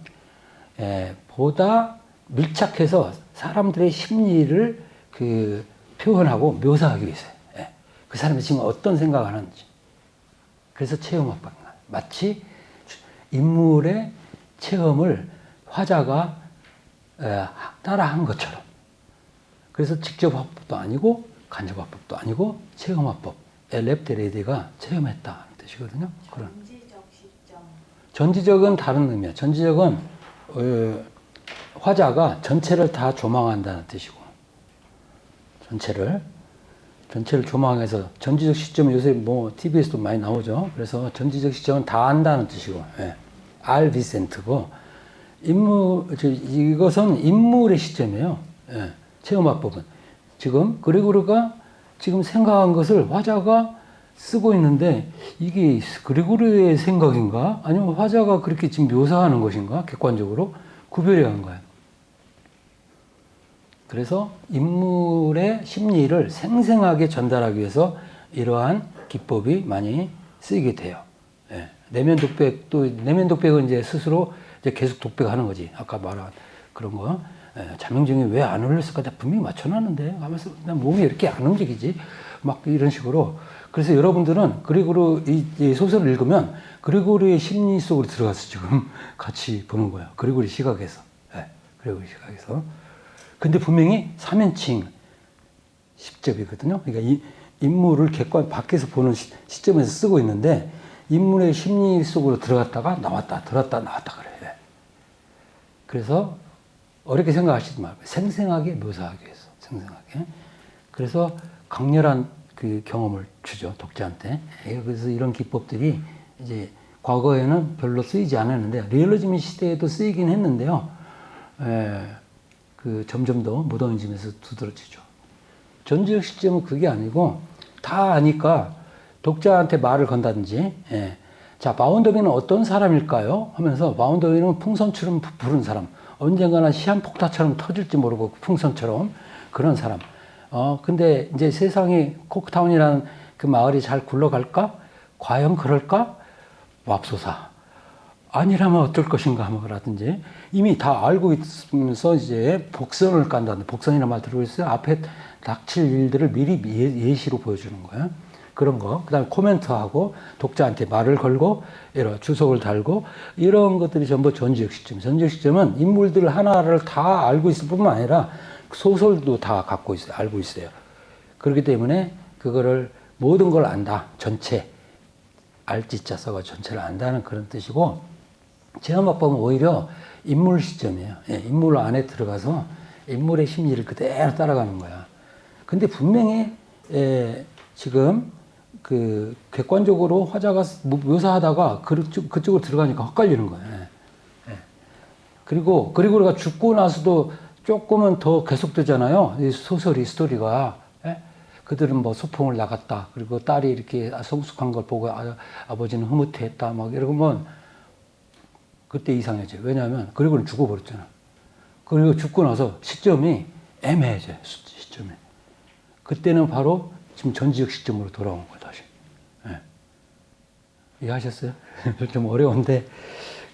보다 밀착해서 사람들의 심리를 그 표현하고 묘사하기 위해서요. 그 사람이 지금 어떤 생각을 하는지. 그래서 체험화법인 거예요. 마치 인물의 체험을 화자가 따라한 것처럼. 그래서 직접 화법도 아니고 간접 화법도 아니고 체험 화법. 랩데레디가 체험했다는 뜻이거든요. 전지적 시점. 전지적은 다른 의미야. 전지적은 화자가 전체를 다 조망한다는 뜻이고, 전체를 조망해서 전지적 시점은 요새 뭐 TV에서도 많이 나오죠. 그래서 전지적 시점은 다 안다는 뜻이고, 알 비센트고 이것은 인물의 시점이에요. 체험화법은 지금 그레고르가 지금 생각한 것을 화자가 쓰고 있는데 이게 그레고르의 생각인가? 아니면 화자가 그렇게 지금 묘사하는 것인가? 객관적으로 구별해야 하는 거예요. 그래서 인물의 심리를 생생하게 전달하기 위해서 이러한 기법이 많이 쓰이게 돼요. 내면 독백은 이제 스스로 이제 계속 독백하는 거지. 아까 말한 그런 거. 자명종이 왜 안 올렸을까? 내가 분명히 맞춰놨는데 하면서 난 몸이 이렇게 안 움직이지? 막 이런 식으로. 그래서 여러분들은 그레고르 이 소설을 읽으면 그레고르의 심리 속으로 들어가서 지금 같이 보는 거예요. 그레고르 시각에서. 그레고르 시각에서. 근데 분명히 3인칭 10접이거든요. 그러니까 이 인물을 밖에서 보는 시점에서 쓰고 있는데 인물의 심리 속으로 들어갔다가 나왔다, 들어갔다, 나왔다 그래요. 그래서 어렵게 생각하시지 말고 생생하게 묘사하기 위해서, 생생하게. 그래서 강렬한 그 경험을 주죠, 독자한테. 그래서 이런 기법들이 이제 과거에는 별로 쓰이지 않았는데 리얼리즘 시대에도 쓰이긴 했는데요. 점점 더 모더니즘에서 두드러지죠. 전지적 시점은 그게 아니고 다 아니까 독자한테 말을 건다든지, 자, 마운더비는 어떤 사람일까요? 하면서 마운더비는 풍선처럼 부른 사람, 언젠가나 시한폭탄처럼 터질지 모르고 풍선처럼 그런 사람. 근데 이제 세상이 코크타운이라는 그 마을이 잘 굴러갈까? 과연 그럴까? 맙소사. 아니라면 어쩔 것인가 뭐라든지 이미 다 알고 있으면서 이제 복선을 깐다는 복선이라는 말 들고 있어요. 앞에 닥칠 일들을 미리 예시로 보여주는 거예요. 그런 거. 그다음에 코멘트하고 독자한테 말을 걸고 이런 주석을 달고 이런 것들이 전부 전지적 시점. 전지적 시점은 인물들 하나를 다 알고 있을 뿐만 아니라 소설도 다 갖고 있어요. 알고 있어요. 그렇기 때문에 그거를 모든 걸 안다. 전체. 알지자 써가 전체를 안다는 그런 뜻이고, 체험학법은 오히려 인물 시점이에요. 예, 인물 안에 들어가서 인물의 심리를 그대로 따라가는 거야. 근데 분명히 지금 그 객관적으로 화자가 묘사하다가 그쪽으로 들어가니까 헛갈리는 거예요. 예. 그리고 우리가 죽고 나서도 조금은 더 계속되잖아요. 이 소설이 스토리가. 예? 그들은 뭐 소풍을 나갔다. 그리고 딸이 이렇게 성숙한 걸 보고 아버지는 흐뭇해했다. 막 이러면 그때 이상해져요. 왜냐하면 그리고는 죽어버렸잖아. 그리고 죽고 나서 시점이 애매해져요. 시점이. 그때는 바로 지금 전지적 시점으로 돌아온 거예요. 다시. 예. 이해하셨어요? 좀 어려운데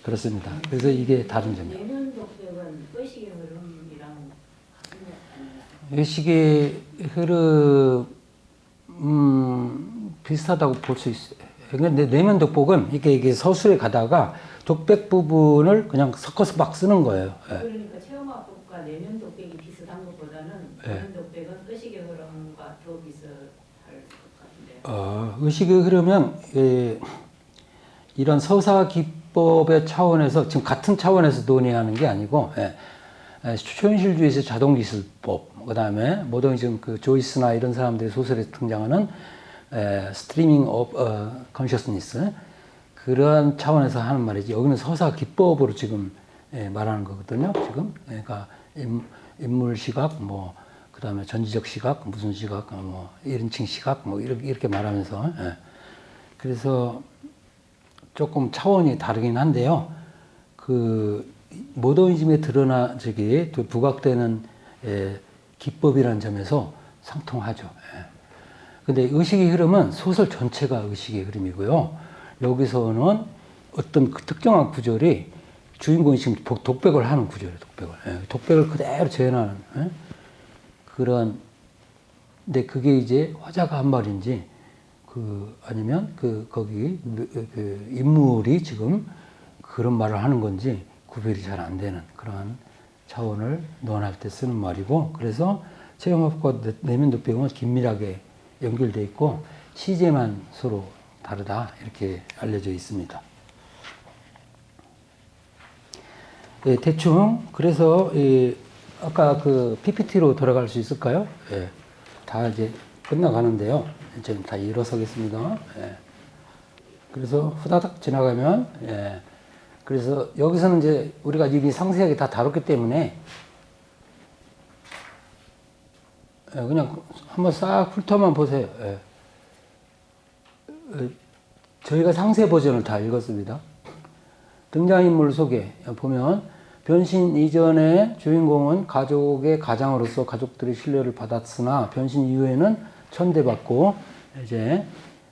그렇습니다. 그래서 이게 다른 점이에요. 내면 독백은 의식의 흐름이랑 같은 게 아닌가요? 의식의 흐름 비슷하다고 볼 수 있어요. 근데 내면 독백은 이게 서술에 가다가 독백 부분을 그냥 섞어서 막 쓰는 거예요. 예. 그러니까 체험학법과 내면 독백이 비슷한 것보다는 내면 독백은 의식의 흐름과 더 비슷할 것 같은데요. 의식의 흐름은 이런 서사 기법의 차원에서 지금 같은 차원에서 논의하는 게 아니고 초현실주의에서 자동기술법, 그다음에 모더니즘 그 조이스나 이런 사람들의 소설에 등장하는 스트리밍 오브 컨셔스니스 그런 차원에서 하는 말이지. 여기는 서사 기법으로 지금 말하는 거거든요. 지금 그러니까 인물 시각, 뭐 그다음에 전지적 시각, 무슨 시각, 뭐 1인칭 시각, 뭐 이렇게 말하면서 그래서 조금 차원이 다르긴 한데요. 그 모더니즘에 드러나 부각되는 기법이라는 점에서 상통하죠. 근데 의식의 흐름은 소설 전체가 의식의 흐름이고요. 여기서는 어떤 그 특정한 구절이 주인공이 지금 독백을 하는 구절이에요. 독백을 그대로 재현하는 그런. 근데 그게 이제 화자가 한 말인지 아니면 거기 그 인물이 지금 그런 말을 하는 건지 구별이 잘 안 되는 그런 차원을 논할 때 쓰는 말이고, 그래서 체험학과 내면 독백은 긴밀하게 연결되어 있고 시제만 서로 다르다 이렇게 알려져 있습니다. 대충 그래서 아까 그 PPT로 돌아갈 수 있을까요? 다 이제 끝나가는데요. 이제 다 일어서겠습니다. 그래서 후다닥 지나가면 그래서 여기서는 이제 우리가 이미 상세하게 다 다뤘기 때문에 그냥 한번 싹 훑어만 보세요. 저희가 상세 버전을 다 읽었습니다. 등장인물 소개 보면 변신 이전에 주인공은 가족의 가장으로서 가족들의 신뢰를 받았으나 변신 이후에는 천대받고 이제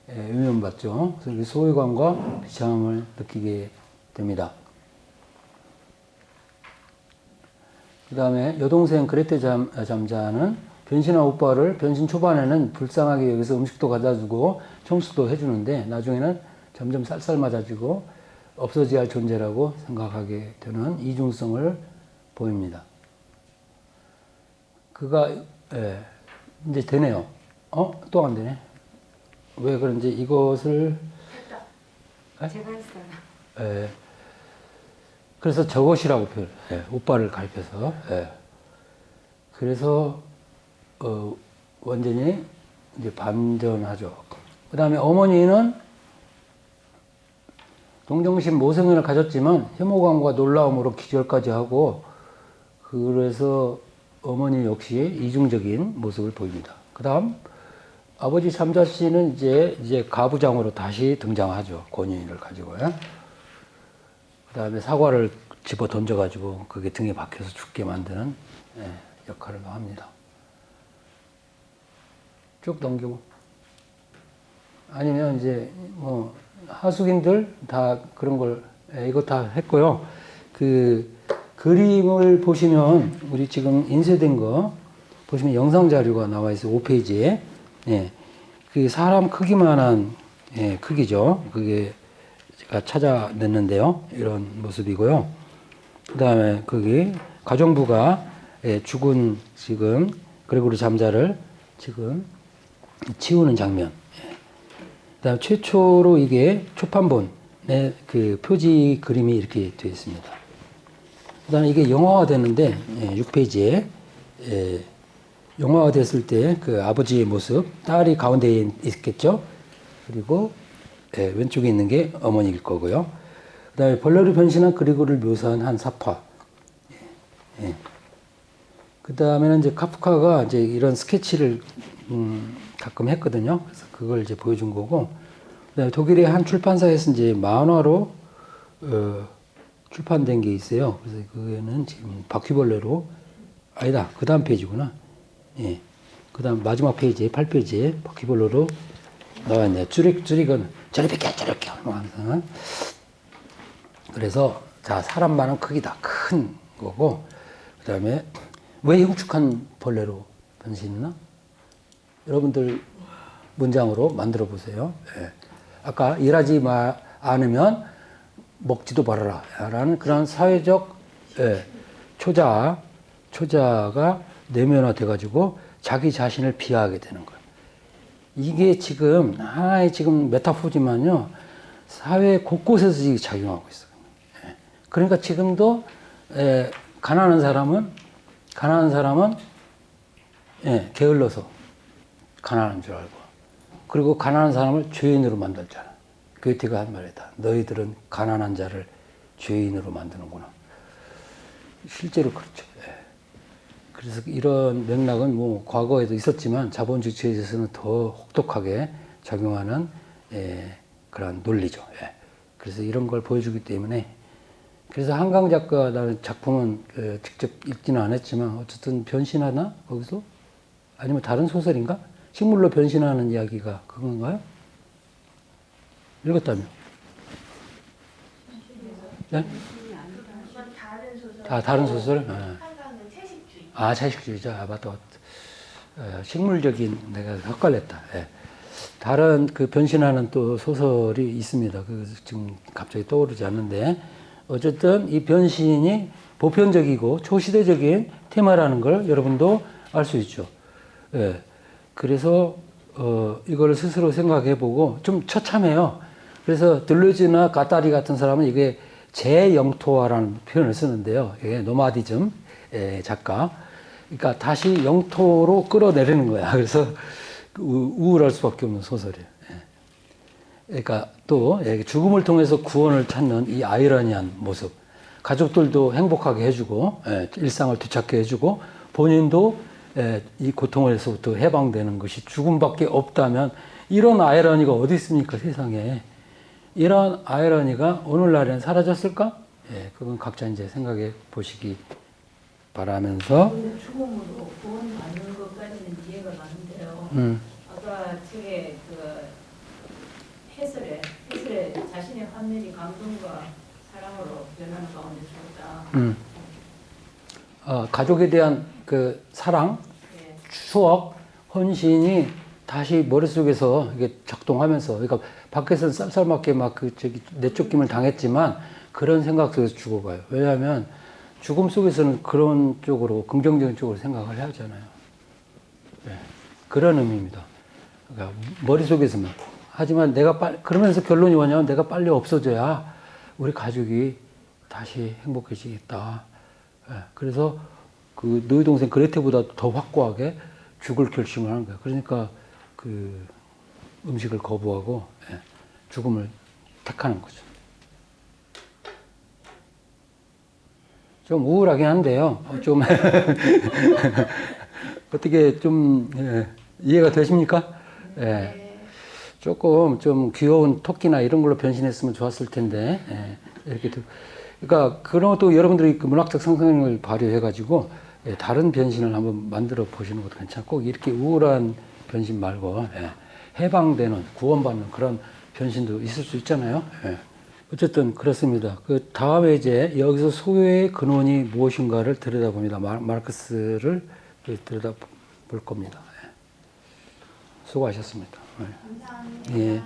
위면받죠. 그래서 소외감과 비참함을 느끼게 됩니다. 그 다음에 여동생 그레테 잠자는 변신한 오빠를 변신 초반에는 불쌍하게 여기서 음식도 갖다 주고 청소도 해주는데 나중에는 점점 쌀쌀 맞아지고 없어져야 할 존재라고 생각하게 되는 이중성을 보입니다. 그가 이제 되네요. 또 안 되네. 왜 그런지 이것을 제가 했어요. 그래서 저것이라고 표현해요. 오빠를 가리켜서. 그래서 완전히 이제 반전하죠. 그 다음에 어머니는 동정심 모성애를 가졌지만 혐오감과 놀라움으로 기절까지 하고, 그래서 어머니 역시 이중적인 모습을 보입니다. 그 다음 아버지 잠자 씨는 이제 가부장으로 다시 등장하죠. 권위를 가지고요. 그 다음에 사과를 집어 던져가지고 그게 등에 박혀서 죽게 만드는 역할을 합니다. 쭉 넘기고. 아니면 이제 뭐 하숙인들 다 그런 걸 이거 다 했고요. 그 그림을 보시면 우리 지금 인쇄된 거 보시면 영상 자료가 나와 있어요. 5페이지에. 그 사람 크기만한 크기죠. 그게 제가 찾아냈는데요. 이런 모습이고요. 그 다음에 거기 가정부가 죽은 지금 그레고리 잠자를 지금 치우는 장면. 그다음 최초로 이게 초판본의 그 표지 그림이 이렇게 되어 있습니다. 그다음에 이게 영화화 됐는데 6페이지에 영화화 됐을 때 그 아버지의 모습, 딸이 가운데에 있겠죠. 그리고 왼쪽에 있는 게 어머니일 거고요. 그다음에 벌레로 변신한 그리고를 묘사한 한 사파. 그다음에는 이제 카프카가 이제 이런 스케치를 가끔 했거든요. 그래서 그걸 이제 보여준 거고. 그다음에 독일의 한 출판사에서 이제 만화로 출판된 게 있어요. 그래서 그게는 지금 바퀴벌레로 아니다. 그 다음 페이지구나. 예. 그 다음 마지막 페이지에 8페이지에 바퀴벌레로 나왔네. 쭈릭은 저리 비켜 항상. 그래서 자 사람만한 크기다. 큰 거고. 그 다음에 왜 흉측한 벌레로 변신했나? 여러분들 문장으로 만들어 보세요. 예. 아까 일하지 않으면 먹지도 말아라 라는 그런 사회적 초자가 내면화 돼가지고 자기 자신을 비하하게 되는 거예요. 이게 지금 하나의 지금 메타포지만요, 사회 곳곳에서 이게 작용하고 있어요. 그러니까 지금도 가난한 사람은 게을러서 가난한 줄 알고, 그리고 가난한 사람을 죄인으로 만들잖아. 괴테가 한 말이다. 너희들은 가난한 자를 죄인으로 만드는구나. 실제로 그렇죠. 그래서 이런 맥락은 뭐 과거에도 있었지만 자본주의 체제에서는 더 혹독하게 작용하는 그런 논리죠. 그래서 이런 걸 보여주기 때문에, 그래서 한강 작가 나는 작품은 직접 읽지는 않았지만 어쨌든 변신하나 거기서, 아니면 다른 소설인가? 식물로 변신하는 이야기가 그건가요? 읽었다며? 네? 다른 소설? 한강은 채식주의. 채식주의자. 맞다. 식물적인, 내가 헷갈렸다. 다른 그 변신하는 또 소설이 있습니다. 그 지금 갑자기 떠오르지 않는데, 어쨌든 이 변신이 보편적이고 초시대적인 테마라는 걸 여러분도 알 수 있죠. 그래서 이걸 스스로 생각해보고 좀 처참해요. 그래서 들루즈나 가타리 같은 사람은 이게 재영토화라는 표현을 쓰는데요. 이게 노마디즘 작가. 그러니까 다시 영토로 끌어내리는 거야. 그래서 우울할 수밖에 없는 소설이에요. 그러니까 또 죽음을 통해서 구원을 찾는 이 아이러니한 모습. 가족들도 행복하게 해주고 일상을 되찾게 해주고 본인도 이 고통에서부터 해방되는 것이 죽음밖에 없다면, 이런 아이러니가 어디 있습니까, 세상에. 이런 아이러니가 오늘날에는 사라졌을까? 그건 각자 이제 생각해 보시기 바라면서. 근데 죽음으로 구원받는 것까지는 이해가 가는데요. 아까 책에 그 해설에 자신의 환멸이 감동과 사랑으로 변하는 가운데 죽었다. 가족에 대한 그 사랑, 추억, 헌신이 다시 머릿속에서 이게 작동하면서, 그러니까 밖에서는 쌀쌀맞게 막 내쫓김을 당했지만 그런 생각 속에서 죽어가요. 왜냐하면 죽음 속에서는 그런 쪽으로, 긍정적인 쪽으로 생각을 해야 하잖아요. 그런 의미입니다. 그러니까 머릿속에서만. 하지만 그러면서 결론이 뭐냐면, 내가 빨리 없어져야 우리 가족이 다시 행복해지겠다. 그래서 그 너희 동생 그레테보다 더 확고하게 죽을 결심을 하는 거야. 그러니까 그 음식을 거부하고 죽음을 택하는 거죠. 좀 우울하긴 한데요. 좀 어떻게 좀 이해가 되십니까? 조금 좀 귀여운 토끼나 이런 걸로 변신했으면 좋았을 텐데, 이렇게 그러니까 그런 것도 여러분들이 그 문학적 상상력을 발휘해가지고 다른 변신을 한번 만들어 보시는 것도 괜찮고, 이렇게 우울한 변신 말고 해방되는, 구원받는 그런 변신도 있을 수 있잖아요. 어쨌든 그렇습니다. 그 다음에 이제 여기서 소유의 근원이 무엇인가를 들여다봅니다. 마르크스를 들여다볼 겁니다. 수고하셨습니다. 감사합니다. 예.